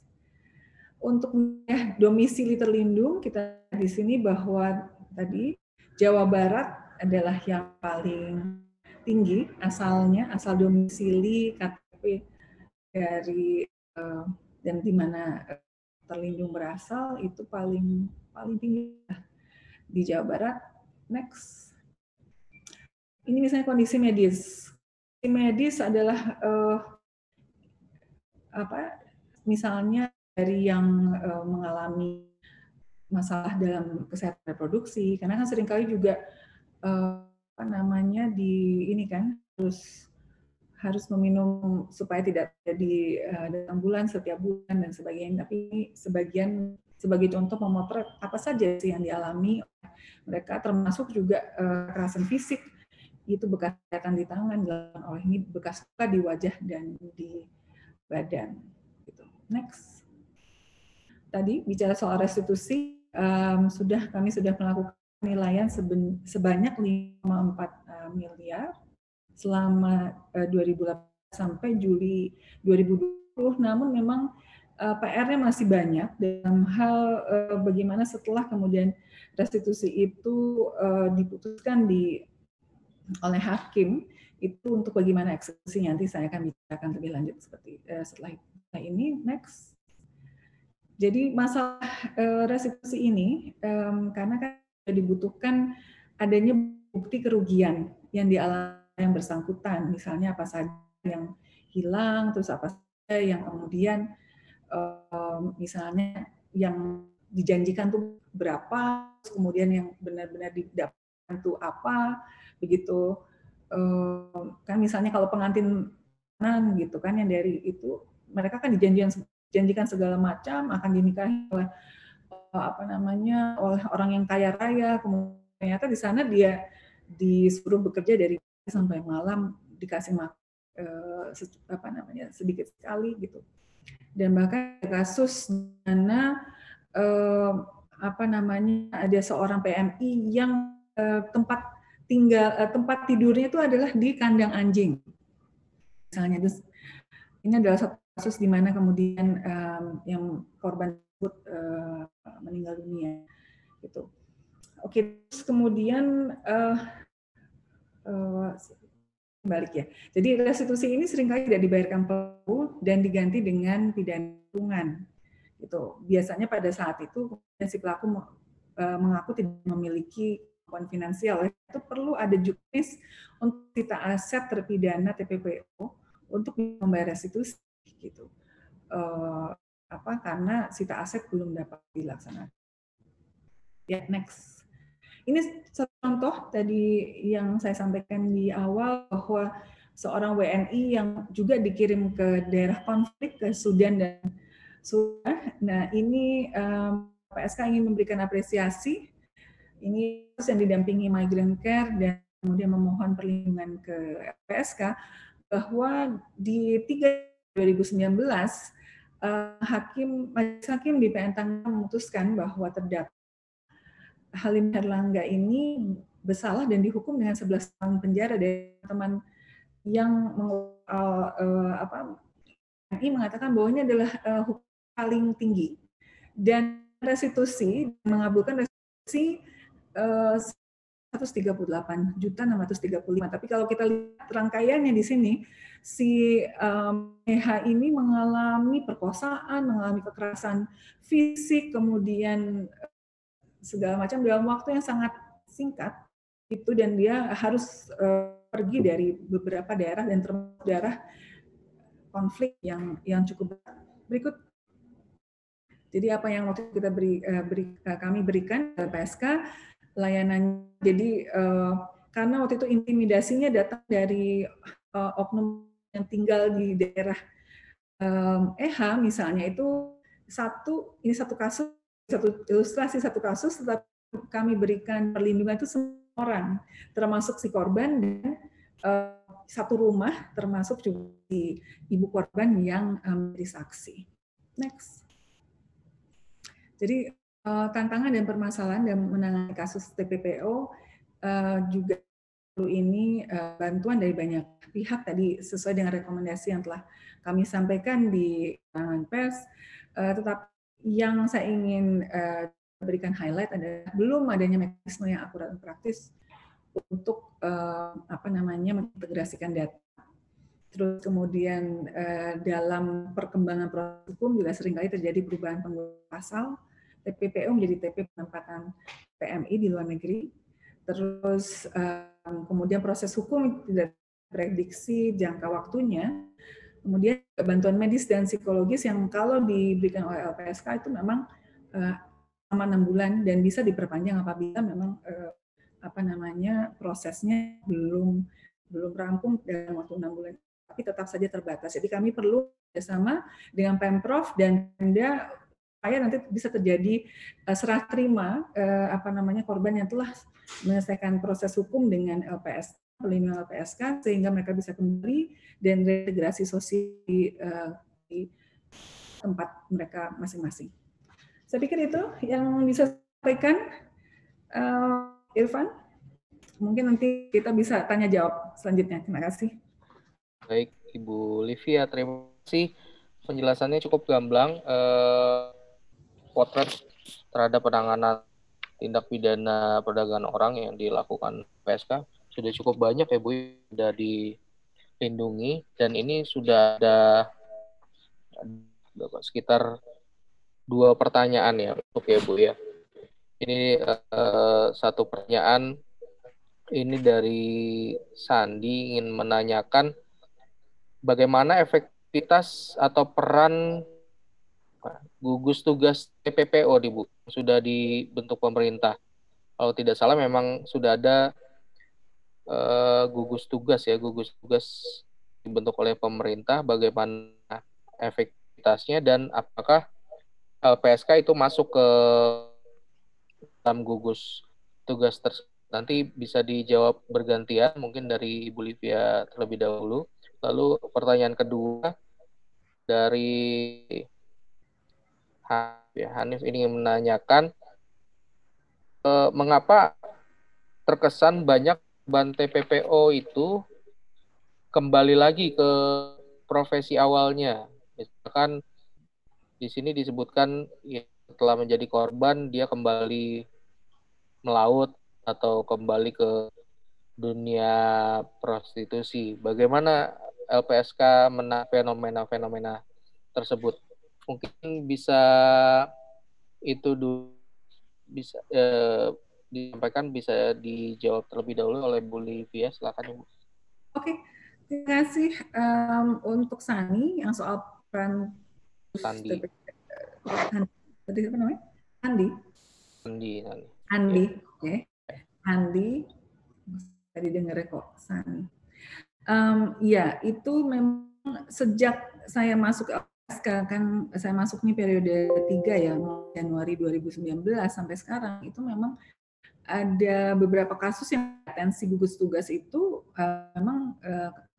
Untuk domisili terlindung, kita di sini bahwa tadi Jawa Barat adalah yang paling tinggi asal domisili KTP dari dan di mana terlindung berasal itu paling tinggi di Jawa Barat. Next. Ini misalnya kondisi medis. medis adalah misalnya dari yang mengalami masalah dalam kesehatan reproduksi, karena kan seringkali juga di ini kan harus meminum supaya tidak jadi dalam bulan setiap bulan dan sebagainya. Tapi sebagai contoh memotret apa saja sih yang dialami mereka, termasuk juga kekerasan fisik, itu bekas kelihatan di tangan, oleh ini bekas luka di wajah dan di badan. Gitu. Next. Tadi bicara soal restitusi, kami sudah melakukan penilaian sebanyak 5,4 miliar selama 2008 sampai Juli 2020. Namun memang PR-nya masih banyak dalam hal bagaimana setelah kemudian restitusi itu diputuskan oleh hakim, itu untuk bagaimana eksekusinya. Nanti saya akan bicarakan lebih lanjut setelah ini. Next. Jadi masalah restitusi ini karena kan dibutuhkan adanya bukti kerugian yang dialami yang bersangkutan, misalnya apa saja yang hilang, terus apa saja yang kemudian misalnya yang dijanjikan tuh berapa, kemudian yang benar-benar didapatkan tuh apa, begitu. Kan misalnya kalau pengantin gitu kan, yang dari itu mereka kan dijanjikan segala macam akan dinikahi oleh oleh orang yang kaya raya, kemudian ternyata di sana dia disuruh bekerja dari sampai malam, dikasih makan sedikit sekali gitu. Dan bahkan kasus mana ada seorang PMI yang tempat tidurnya itu adalah di kandang anjing. Misalnya, ini adalah satu kasus di mana kemudian yang korban tersebut meninggal dunia. Gitu. Oke, terus kemudian balik ya. Jadi restitusi ini seringkali tidak dibayarkan pelaku dan diganti dengan pidana kurungan. Gitu. Biasanya pada saat itu si pelaku mengaku tidak memiliki kemampuan finansial, itu perlu ada juknis untuk sita aset terpidana TPPO untuk membayar restitusi gitu. Karena sita aset belum dapat dilaksanakan. Ya, next. Ini contoh tadi yang saya sampaikan di awal bahwa seorang WNI yang juga dikirim ke daerah konflik ke Sudan dan Sudan. Nah, ini PSK ingin memberikan apresiasi. Ini yang didampingi Migrant Care dan kemudian memohon perlindungan ke PSK bahwa di 2019 majelis hakim di PN Tangerang memutuskan bahwa terdakwa Halim Herlangga ini bersalah dan dihukum dengan 11 tahun penjara dari teman yang mengatakan bahwa ini adalah hukum paling tinggi dan restitusi mengabulkan restitusi 138.635. Tapi kalau kita lihat rangkaiannya di sini, si EH ini mengalami perkosaan, mengalami kekerasan fisik, kemudian segala macam dalam waktu yang sangat singkat itu, dan dia harus pergi dari beberapa daerah dan termasuk daerah konflik yang cukup berat. Berikut. Jadi apa yang waktu kita kami berikan ke PSK layanan. Jadi karena waktu itu intimidasinya datang dari oknum yang tinggal di daerah EH misalnya, itu satu kasus, satu ilustrasi satu kasus, tetapi kami berikan perlindungan itu semua orang, termasuk si korban dan satu rumah, termasuk juga ibu korban yang menjadi saksi. Next. Jadi tantangan dan permasalahan dalam menangani kasus TPPO juga perlu ini bantuan dari banyak pihak tadi sesuai dengan rekomendasi yang telah kami sampaikan di pers. Tetapi yang saya ingin berikan highlight adalah belum adanya mekanisme yang akurat dan praktis untuk mengintegrasikan data. Terus kemudian dalam perkembangan proses hukum juga seringkali terjadi perubahan penggunaan pasal TPPO menjadi TP penempatan PMI di luar negeri. Terus kemudian proses hukum tidak prediksi jangka waktunya. Kemudian bantuan medis dan psikologis yang kalau diberikan oleh LPSK itu memang selama 6 bulan dan bisa diperpanjang apabila memang prosesnya belum rampung dalam waktu 6 bulan, tapi tetap saja terbatas. Jadi kami perlu bersama dengan Pemprov dan Pemda supaya nanti bisa terjadi serah terima korban yang telah menyelesaikan proses hukum dengan LPSK, pelindungan LPSK, sehingga mereka bisa kembali dan reintegrasi sosial di tempat mereka masing-masing. Saya pikir itu yang bisa sampaikan. Irfan, mungkin nanti kita bisa tanya jawab selanjutnya. Terima kasih. Baik, Ibu Livia, terima kasih. Penjelasannya cukup gamblang. Potret terhadap penanganan tindak pidana perdagangan orang yang dilakukan PSK sudah cukup banyak ya Bu, sudah dilindungi, dan ini sudah ada sekitar 2 pertanyaan ya untuk ya Bu ya. Ini satu pertanyaan ini dari Sandi, ingin menanyakan bagaimana efektivitas atau peran gugus tugas TPPO di Bu sudah dibentuk pemerintah. Kalau tidak salah memang sudah ada gugus tugas dibentuk oleh pemerintah. Bagaimana efektivitasnya dan apakah LPSK itu masuk ke dalam gugus tugas tersebut? Nanti bisa dijawab bergantian, mungkin dari Ibu Livia terlebih dahulu. Lalu pertanyaan kedua dari Hanif ini menanyakan mengapa terkesan banyak korban TPPO itu kembali lagi ke profesi awalnya. Misalkan di sini disebutkan ya, setelah menjadi korban dia kembali melaut atau kembali ke dunia prostitusi. Bagaimana LPSK menanggapi fenomena-fenomena tersebut? Mungkin bisa itu bisa disampaikan, bisa dijawab terlebih dahulu oleh Bu Livia. Silakan Ibu. Oke, terima kasih. Untuk Sani yang soal peran Sandi. Tadi apa namanya? Andi. Oke. Andi. Tadi dengar kok Sani. Ya, itu memang sejak saya masuk kan saya masuk nih periode 3 ya, Januari 2019 sampai sekarang, itu memang ada beberapa kasus yang atensi gugus tugas itu memang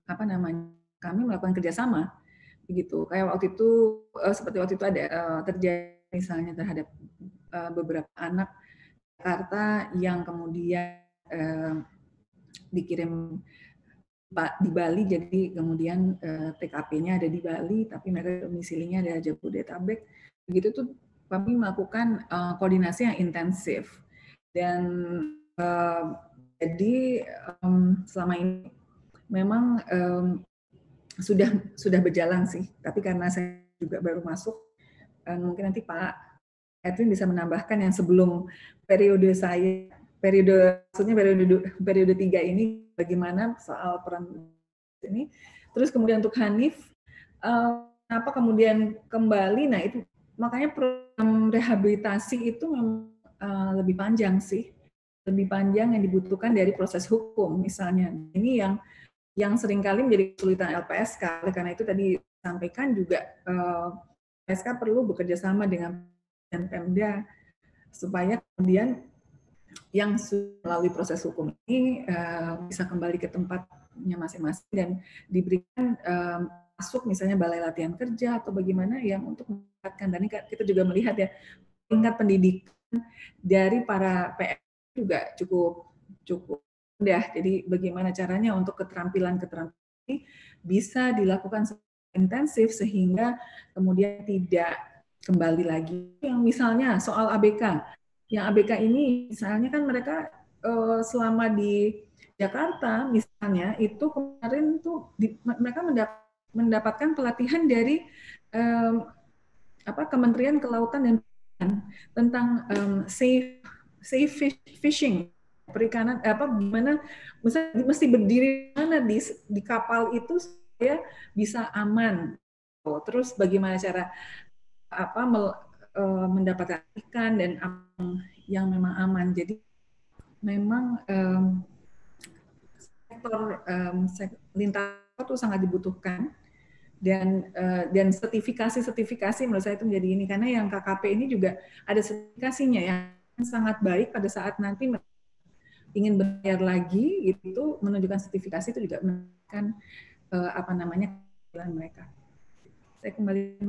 kami melakukan kerjasama begitu. Kayak waktu itu seperti waktu itu ada terjadi misalnya terhadap beberapa anak Jakarta yang kemudian dikirim di Bali, jadi kemudian TKP-nya ada di Bali, tapi mereka domisilinya ada Jabodetabek. Begitu tuh kami melakukan koordinasi yang intensif. Dan jadi selama ini memang sudah berjalan sih. Tapi karena saya juga baru masuk, mungkin nanti Pak Edwin bisa menambahkan yang sebelum periode saya. Periode 3 ini bagaimana soal peran ini. Terus kemudian untuk Hanif, kenapa kemudian kembali? Nah itu makanya program rehabilitasi itu memang lebih panjang sih, lebih panjang yang dibutuhkan dari proses hukum misalnya. Ini yang seringkali menjadi kesulitan LPSK. Karena itu tadi sampaikan juga LPSK perlu bekerja sama dengan Pemda supaya kemudian yang melalui proses hukum ini bisa kembali ke tempatnya masing-masing dan diberikan masuk misalnya balai latihan kerja atau bagaimana yang untuk meningkatkan. Dan kita juga melihat ya tingkat pendidikan dari para PM juga cukup rendah. Jadi bagaimana caranya untuk keterampilan ini bisa dilakukan intensif sehingga kemudian tidak kembali lagi. Yang misalnya soal ABK. Yang ABK ini misalnya kan mereka selama di Jakarta misalnya itu kemarin tuh mereka mendapatkan pelatihan dari Kementerian Kelautan dan Perikanan tentang safe fishing perikanan gimana misalnya mesti berdiri mana di kapal itu supaya bisa aman. Terus bagaimana cara mendapatkan ikan dan yang memang aman. Jadi memang sektor lintas itu sangat dibutuhkan. Dan sertifikasi menurut saya itu menjadi ini, karena yang KKP ini juga ada sertifikasinya yang sangat baik pada saat nanti ingin bayar lagi, itu menunjukkan sertifikasi itu juga menunjukkan keterampilan mereka. Saya kembali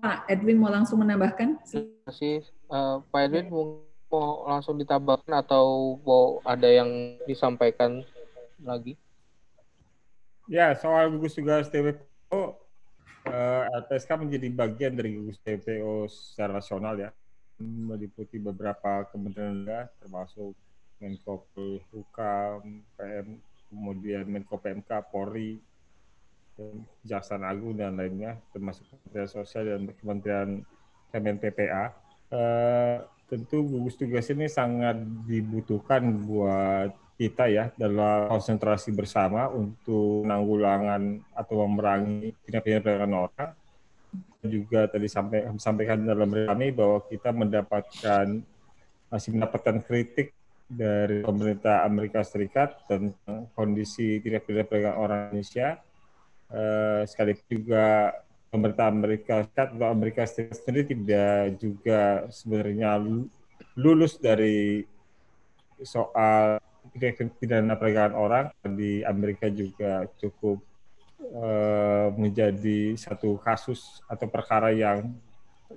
Pak Edwin mau langsung menambahkan? Terima kasih Pak Edwin, mau langsung ditambahkan atau mau ada yang disampaikan lagi? Ya, soal gugus tugas TPPO, LPSK menjadi bagian dari gugus TPPO secara nasional ya, meliputi beberapa kementerian lembaga termasuk Menko Polhukam, PM, kemudian Menko PMK, Polri, Kejaksaan Agung dan lainnya, termasuk Kementerian Sosial dan Kementerian Kemen PPA. Tentu gugus tugas ini sangat dibutuhkan buat kita ya dalam konsentrasi bersama untuk penanggulangan atau memerangi tindak pidana perdagangan orang. Juga tadi sampaikan dalam kami bahwa kita masih mendapatkan kritik dari pemerintah Amerika Serikat tentang kondisi tindak pidana perdagangan orang Indonesia. Sekaligus juga pemerintah Amerika Serikat atau Amerika Serikat sendiri tidak juga sebenarnya lulus dari soal pidana perdagangan orang. Di Amerika juga cukup menjadi satu kasus atau perkara yang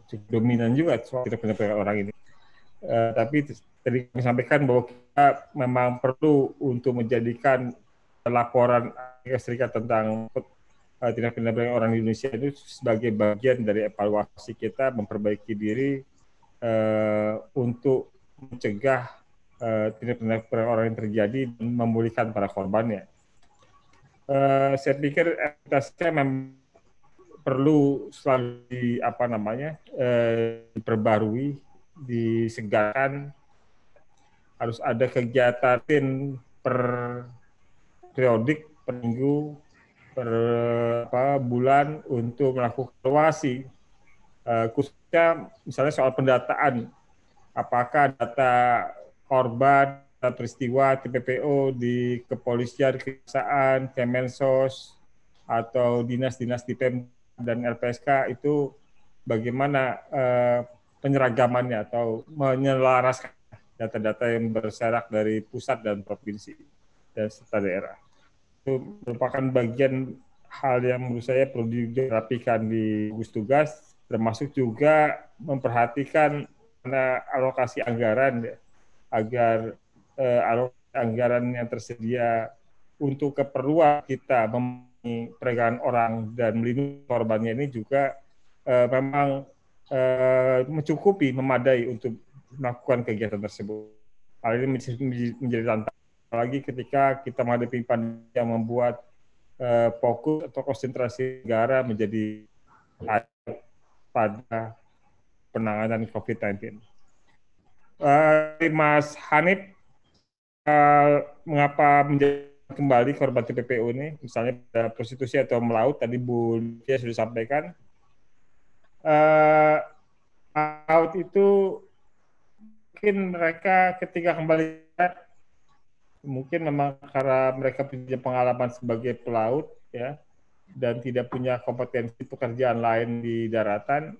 cukup dominan juga soal pidana perdagangan orang ini. Tapi tadi kami sampaikan bahwa kita memang perlu untuk menjadikan laporan Amerika Serikat tentang tindak pidana perdagangan orang di Indonesia itu sebagai bagian dari evaluasi kita memperbaiki diri untuk mencegah tindak pidana perdagangan orang yang terjadi dan memulihkan para korbannya. Saya pikir evaluasinya memang perlu selalu diperbarui, disegarkan, harus ada kegiatan per periodik, per minggu, per bulan untuk melakukan evaluasi, khususnya misalnya soal pendataan, apakah data korban peristiwa TPPO di kepolisian, kejaksaan, Kemensos, atau dinas-dinas di Pemda dan LPSK itu bagaimana penyeragamannya atau menyelaraskan data-data yang berserak dari pusat dan provinsi dan serta daerah. Itu merupakan bagian hal yang menurut saya perlu dirapikan di gugus tugas, termasuk juga memperhatikan alokasi anggaran ya, agar alokasi anggaran yang tersedia untuk keperluan kita memenuhi perdagangan orang dan melindungi korbannya ini juga memang mencukupi, memadai untuk melakukan kegiatan tersebut. Hal ini menjadi tantangan lagi ketika kita menghadapi pandemi yang membuat fokus atau konsentrasi negara menjadi pada penanganan COVID-19. Mas Hanif, mengapa menjadi kembali korban TPPO ini, misalnya pada prostitusi atau melaut, tadi Bu Lydia sudah sampaikan. Melaut itu mungkin mereka ketika kembali, mungkin memang karena mereka punya pengalaman sebagai pelaut ya, dan tidak punya kompetensi pekerjaan lain di daratan.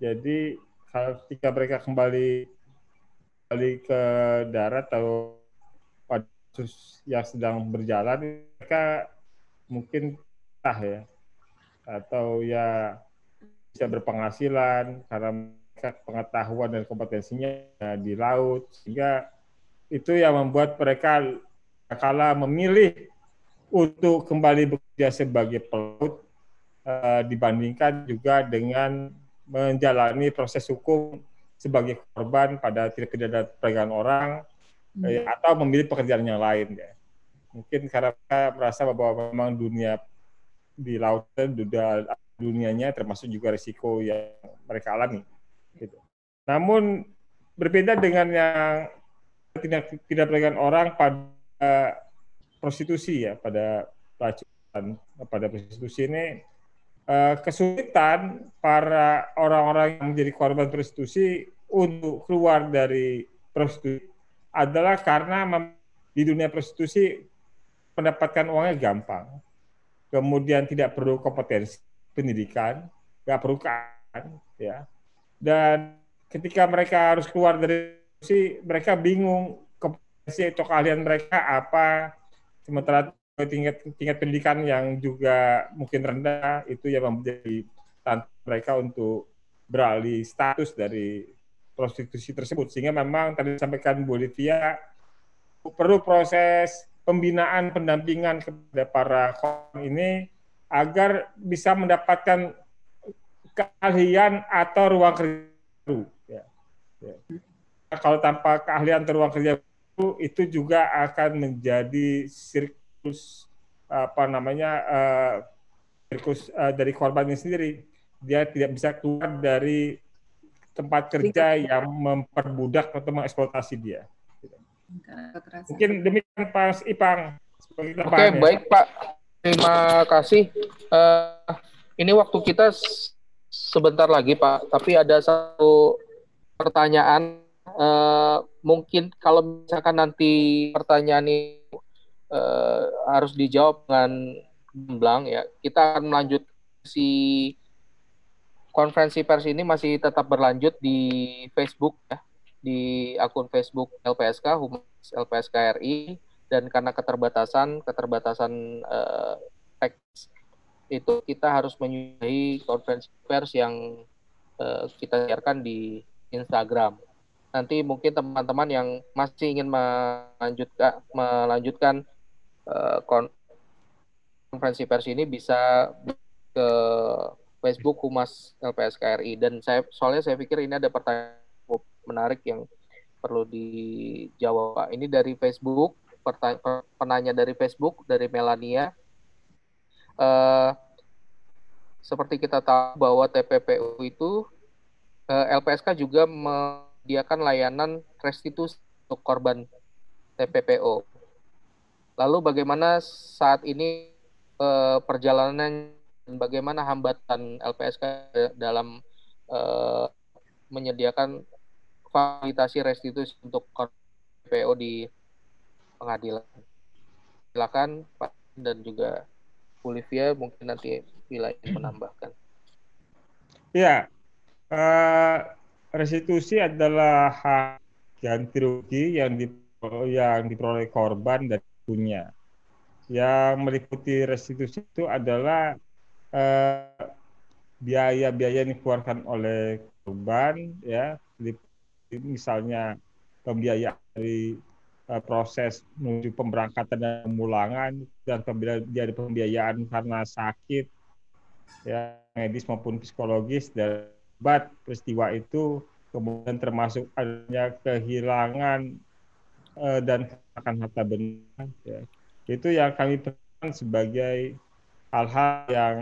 Jadi ketika mereka kembali ke darat atau pada kasus yang sedang berjalan, mereka mungkin ya, atau ya bisa berpenghasilan karena mereka pengetahuan dan kompetensinya di laut, sehingga itu yang membuat mereka kala memilih untuk kembali bekerja sebagai pelaut dibandingkan juga dengan menjalani proses hukum sebagai korban pada tindak pidana perdagangan orang atau memilih pekerjaan yang lain ya. Mungkin karena mereka merasa bahwa memang dunia di laut dunianya termasuk juga risiko yang mereka alami gitu. Namun berbeda dengan yang tidak perdagangan orang pada prostitusi ya, pada pelacuran, pada prostitusi ini kesulitan para orang-orang yang menjadi korban prostitusi untuk keluar dari prostitusi adalah karena di dunia prostitusi mendapatkan uangnya gampang, kemudian tidak perlu kompetensi pendidikan, nggak perlu kan, ya. Dan ketika mereka harus keluar dari prostitusi, mereka bingung kompetensi atau keahlian mereka apa, sementara tingkat pendidikan yang juga mungkin rendah itu yang menjadi tantangan mereka untuk beralih status dari prostitusi tersebut. Sehingga memang tadi disampaikan Bu Livia, perlu proses pembinaan, pendampingan kepada para korban ini agar bisa mendapatkan keahlian atau ruang kerja baru. Ya. Kalau tanpa keahlian atau ruang kerja baru, itu juga akan menjadi sirkus dari korban ini sendiri. Dia tidak bisa keluar dari tempat kerja yang memperbudak atau mengeksploitasi dia. Mungkin demikian Pak Ipang. Oke, baik Pak. Terima kasih. Ini waktu kita sebentar lagi Pak, tapi ada satu pertanyaan. Mungkin kalau misalkan nanti pertanyaan ini harus dijawab dengan gamblang ya, kita akan melanjutkan konferensi pers ini masih tetap berlanjut di Facebook ya, di akun Facebook LPSK Humas LPSK RI, dan karena keterbatasan teks itu kita harus menyudahi konferensi pers yang kita siarkan di Instagram. Nanti mungkin teman-teman yang masih ingin melanjutkan konferensi pers ini bisa ke Facebook Humas LPSK RI. Dan soalnya saya pikir ini ada pertanyaan menarik yang perlu dijawab Pak. Ini dari Facebook, penanya dari Facebook, dari Melania. Seperti kita tahu bahwa TPPU itu LPSK juga menyediakan layanan restitusi untuk korban TPPO. Lalu bagaimana saat ini perjalanan dan bagaimana hambatan LPSK dalam menyediakan fasilitasi restitusi untuk korban TPPO di pengadilan? Silakan Pak dan juga Bu Livia, mungkin nanti bila ingin menambahkan. Ya, restitusi adalah hak ganti rugi yang diperoleh korban dan punya. Yang meliputi restitusi itu adalah biaya-biaya yang dikeluarkan oleh korban, ya, misalnya pembiayaan dari proses menuju pemberangkatan dan pemulangan, dan pembiayaan karena sakit, ya, medis maupun psikologis, dan akibat peristiwa itu, kemudian termasuk adanya kehilangan dan kerusakan harta benda, ya. Itu yang kami pesan sebagai hal-hal yang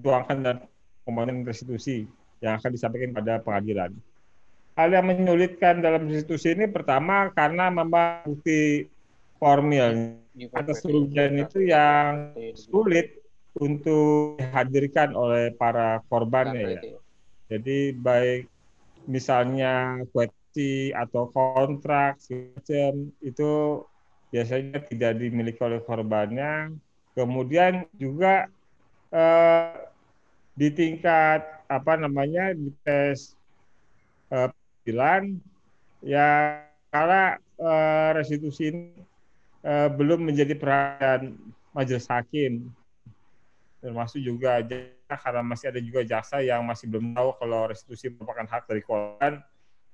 dituangkan dalam komponen restitusi yang akan disampaikan pada pengadilan. Hal yang menyulitkan dalam restitusi ini pertama karena memang bukti formil atas kerugian itu yang sulit untuk dihadirkan oleh para korbannya, ya. Jadi baik misalnya kuitansi atau kontrak semacam itu biasanya tidak dimiliki oleh korbannya. Kemudian juga di tingkat di tes pengadilan, ya, karena restitusi ini belum menjadi perhatian majelis hakim, termasuk juga karena masih ada juga jaksa yang masih belum tahu kalau restitusi merupakan hak dari korban,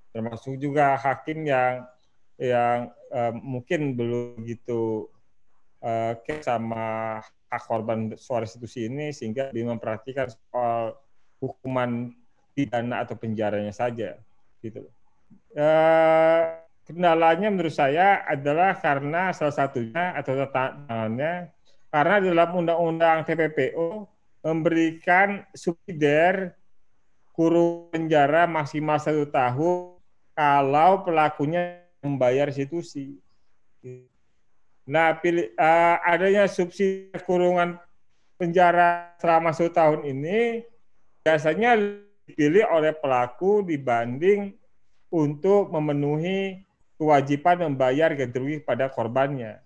termasuk juga hakim yang mungkin belum begitu sama hak korban soal restitusi ini, sehingga dia memperhatikan soal hukuman pidana atau penjaranya saja, gitu. Kendalanya menurut saya adalah karena salah satunya atau tantangannya karena dalam undang-undang TPPO memberikan subsidiar kurung penjara maksimal 1 tahun kalau pelakunya membayar restitusi. Nah, adanya subsidi kurungan penjara selama 1 tahun ini biasanya dipilih oleh pelaku dibanding untuk memenuhi kewajiban membayar ganti rugi pada korbannya.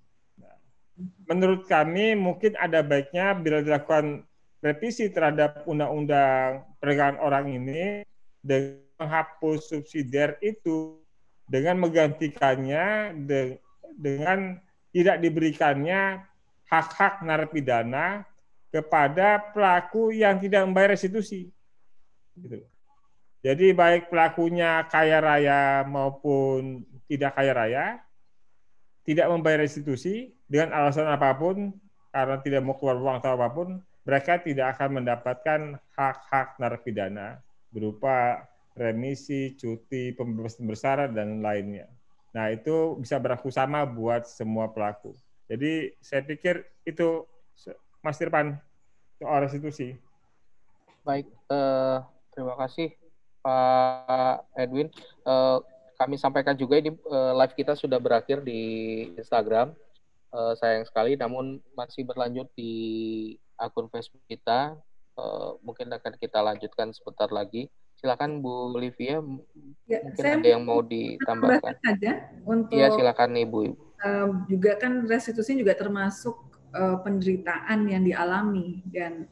Menurut kami mungkin ada baiknya bila dilakukan revisi terhadap undang-undang perdagangan orang ini dengan menghapus subsidiar itu dengan menggantikannya dengan tidak diberikannya hak-hak narapidana kepada pelaku yang tidak membayar restitusi. Gitu. Jadi baik pelakunya kaya raya maupun tidak kaya raya, tidak membayar restitusi dengan alasan apapun, karena tidak mau keluar uang atau apapun, mereka tidak akan mendapatkan hak-hak narapidana berupa remisi, cuti, pembebasan bersyarat, dan lainnya. Nah, itu bisa berlaku sama buat semua pelaku. Jadi, saya pikir itu, Mas Irfan, soal restitusi. Baik, terima kasih Pak Edwin. Kami sampaikan juga ini live kita sudah berakhir di Instagram. Sayang sekali, namun masih berlanjut di akun Facebook kita. Mungkin akan kita lanjutkan sebentar lagi. Silakan Bu Livia, Ya, mungkin ada yang mau ditambahkan. Saja untuk Iya, silakan Ibu. Juga kan restitusi juga termasuk penderitaan yang dialami dan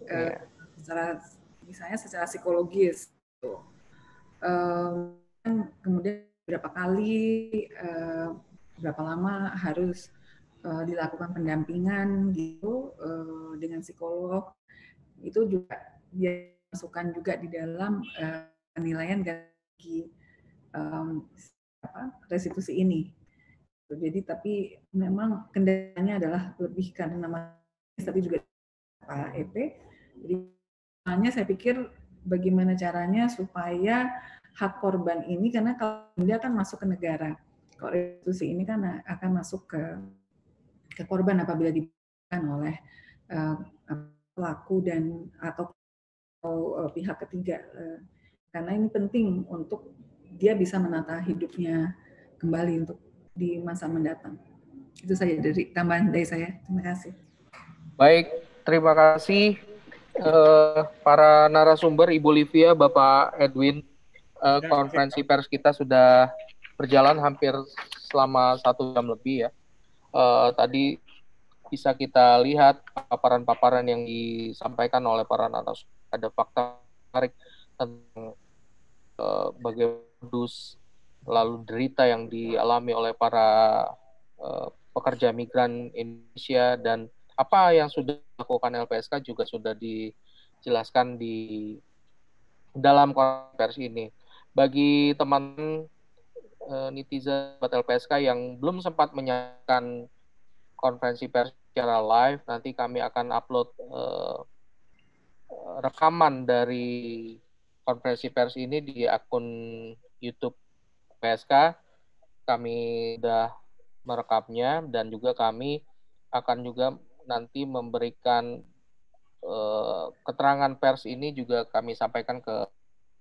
misalnya secara psikologis. Kemudian berapa kali, berapa lama harus dilakukan pendampingan gitu dengan psikolog, itu juga dimasukkan juga di dalam penilaian gaji restitusi ini. Jadi tapi memang kendalanya adalah lebih karena tadi juga Pak EP. Jadi hanya saya pikir bagaimana caranya supaya hak korban ini, karena kalau dia akan masuk ke negara, kalau restitusi ini kan akan masuk ke korban apabila diberikan oleh pelaku dan atau pihak ketiga, karena ini penting untuk dia bisa menata hidupnya kembali untuk di masa mendatang. Itu saja dari tambahan dari saya. Terima kasih. Baik, terima kasih para narasumber, Ibu Livia, Bapak Edwin. Konferensi pers kita sudah berjalan hampir selama 1 jam lebih ya. Tadi bisa kita lihat paparan-paparan yang disampaikan oleh para narasumber. Ada fakta menarik tentang bagaimana lalu derita yang dialami oleh para pekerja migran Indonesia, dan apa yang sudah dilakukan LPSK juga sudah dijelaskan di dalam konferensi pers ini. Bagi teman netizen LPSK yang belum sempat menyaksikan konferensi pers secara live, nanti kami akan upload rekaman dari konferensi pers ini di akun YouTube PSK. Kami sudah merekamnya, dan juga kami akan juga nanti memberikan keterangan pers ini juga kami sampaikan ke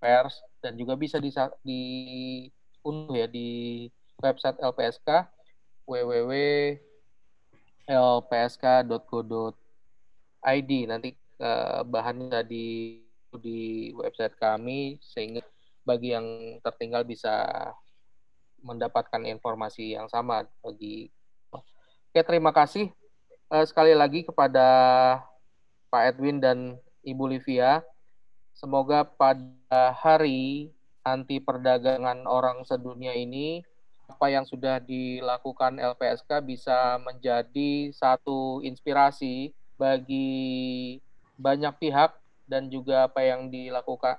pers, dan juga bisa diunduh ya di website LPSK www.lpsk.go.id. Nanti bahannya di website kami, sehingga bagi yang tertinggal bisa mendapatkan informasi yang sama bagi. Oke, terima kasih sekali lagi kepada Pak Edwin dan Ibu Livia. Semoga pada hari anti perdagangan orang sedunia ini, apa yang sudah dilakukan LPSK bisa menjadi satu inspirasi bagi banyak pihak, dan juga apa yang dilakukan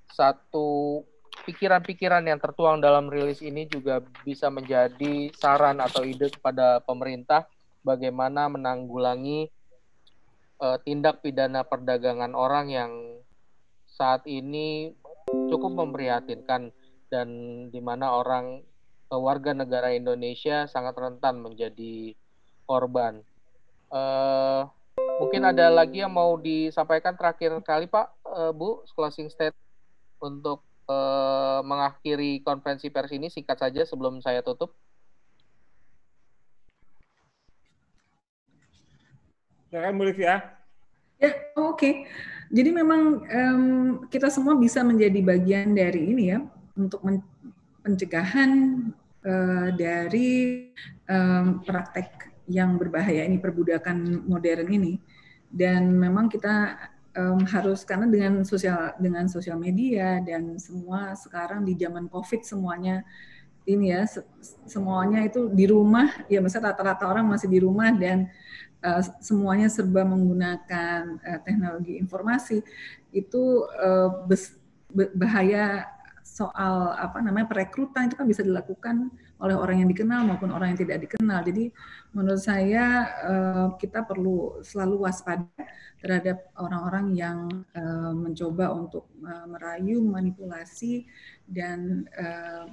satu pikiran-pikiran yang tertuang dalam rilis ini juga bisa menjadi saran atau ide kepada pemerintah bagaimana menanggulangi tindak pidana perdagangan orang yang saat ini cukup memprihatinkan, dan di mana warga negara Indonesia sangat rentan menjadi korban. Mungkin ada lagi yang mau disampaikan terakhir kali Pak, Bu, closing statement untuk mengakhiri konferensi pers ini singkat saja sebelum saya tutup. Silakan Bu Livia. Ya, oke. Jadi memang kita semua bisa menjadi bagian dari ini ya, untuk pencegahan dari praktek yang berbahaya ini, perbudakan modern ini. Dan memang kita harus, karena dengan sosial media dan semua sekarang di zaman COVID semuanya ini ya, semuanya itu di rumah, ya misalnya rata-rata orang masih di rumah dan semuanya serba menggunakan teknologi informasi, itu bahaya soal perekrutan itu kan bisa dilakukan oleh orang yang dikenal maupun orang yang tidak dikenal. Jadi menurut saya kita perlu selalu waspada terhadap orang-orang yang mencoba untuk merayu, manipulasi, dan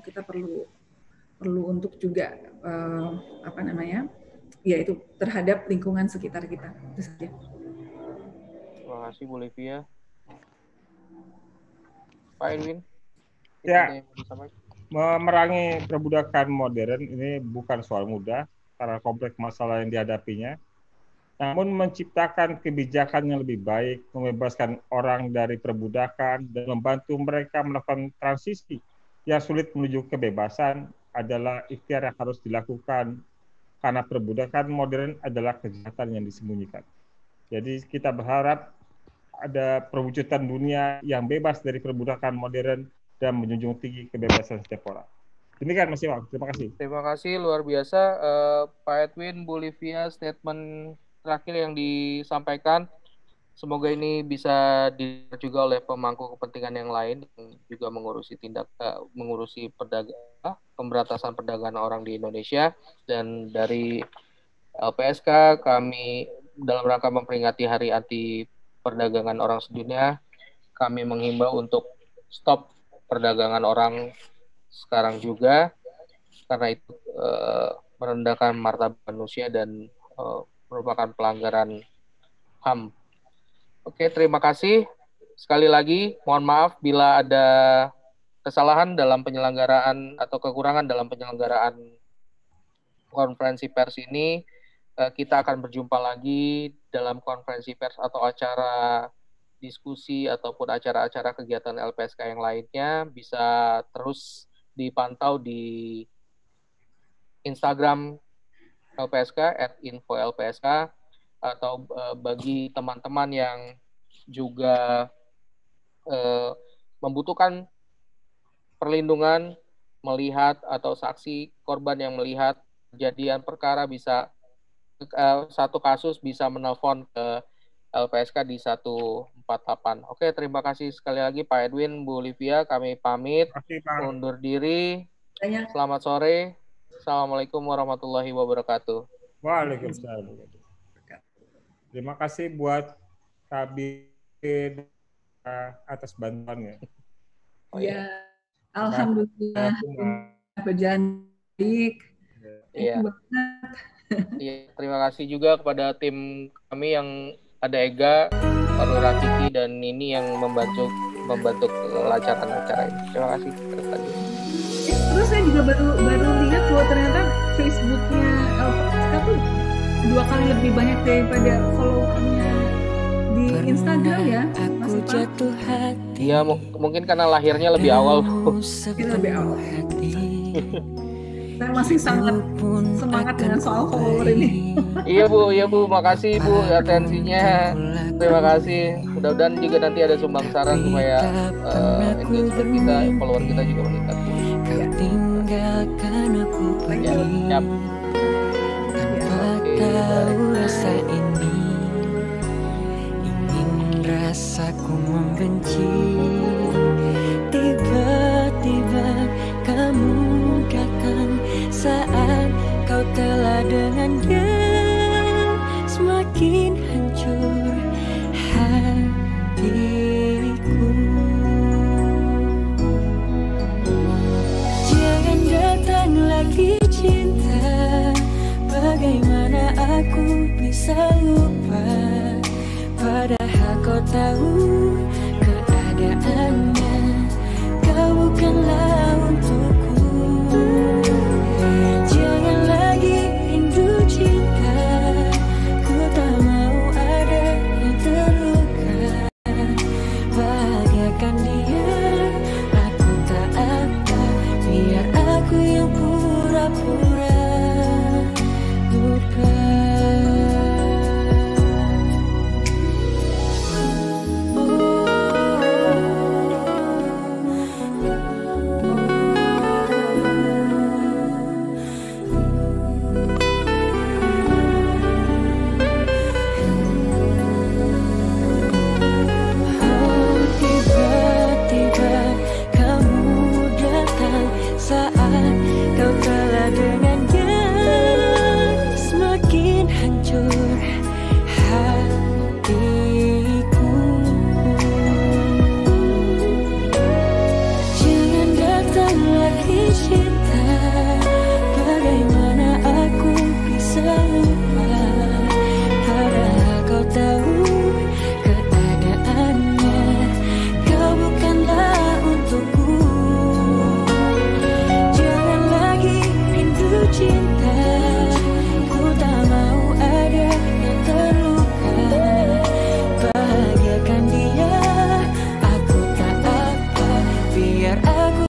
kita perlu untuk juga yaitu terhadap lingkungan sekitar kita. Itu saja. Terima kasih Bu Livia. Pak Edwin. Ya, memerangi perbudakan modern ini bukan soal mudah karena kompleks masalah yang dihadapinya. Namun menciptakan kebijakan yang lebih baik, membebaskan orang dari perbudakan, dan membantu mereka melakukan transisi yang sulit menuju kebebasan adalah ikhtiar yang harus dilakukan, karena perbudakan modern adalah kejahatan yang disembunyikan. Jadi kita berharap ada perwujudan dunia yang bebas dari perbudakan modern dan menjunjung tinggi kebebasan setiap orang. Demikian Mas Iwan, terima kasih. Terima kasih, luar biasa Pak Edwin, Bu Livia, statement terakhir yang disampaikan. Semoga ini bisa dilihat juga oleh pemangku kepentingan yang lain yang juga mengurusi pemberantasan perdagangan orang di Indonesia. Dan dari LPSK kami dalam rangka memperingati Hari Anti Perdagangan Orang Sedunia, kami menghimbau untuk stop perdagangan orang sekarang juga, karena itu merendahkan martabat manusia dan merupakan pelanggaran HAM. Oke, terima kasih. Sekali lagi, mohon maaf bila ada kesalahan dalam penyelenggaraan atau kekurangan dalam penyelenggaraan konferensi pers ini. Kita akan berjumpa lagi dalam konferensi pers atau acara diskusi ataupun acara-acara kegiatan LPSK yang lainnya. Bisa terus dipantau di Instagram LPSK @info_lpsk, atau bagi teman-teman yang juga membutuhkan perlindungan, melihat atau saksi korban yang melihat kejadian perkara, bisa satu kasus bisa menelpon ke LPSK di 148. Oke, terima kasih sekali lagi Pak Edwin, Bu Livia, kami pamit undur diri. Selamat sore. Assalamualaikum warahmatullahi wabarakatuh. Waalaikumsalam. Terima kasih buat Kabir atas bantuannya. Ya, alhamdulillah berjalan baik. Iya. Iya, terima kasih juga kepada tim kami yang ada Ega, Pak Nur Kiki, dan ini yang membantu kelancaran acara ini. Terima kasih. Terus saya juga baru lihat bahwa ternyata Facebooknya LPSK tuh 2 kali lebih banyak daripada followernya di Instagram ya, Mas Ipan. Iya, mungkin karena lahirnya lebih awal. Lebih awal. Saya masih sangat semangat dengan soal follower ini. Iya Bu, makasih Bu atensinya. Terima kasih. Mudah-mudahan juga nanti ada sumbang saran supaya engagement kita, follower kita juga meningkat. Tinggalkan aku pergi. Siap. Tahu rasa ini, ingin rasaku membenci. Tiba-tiba kamu datang saat kau telah dengannya, semakin hancur hatiku. Jangan datang lagi cinta, bagaimana aku bisa lupa, padahal kau tahu keadaannya. Kau bukanlah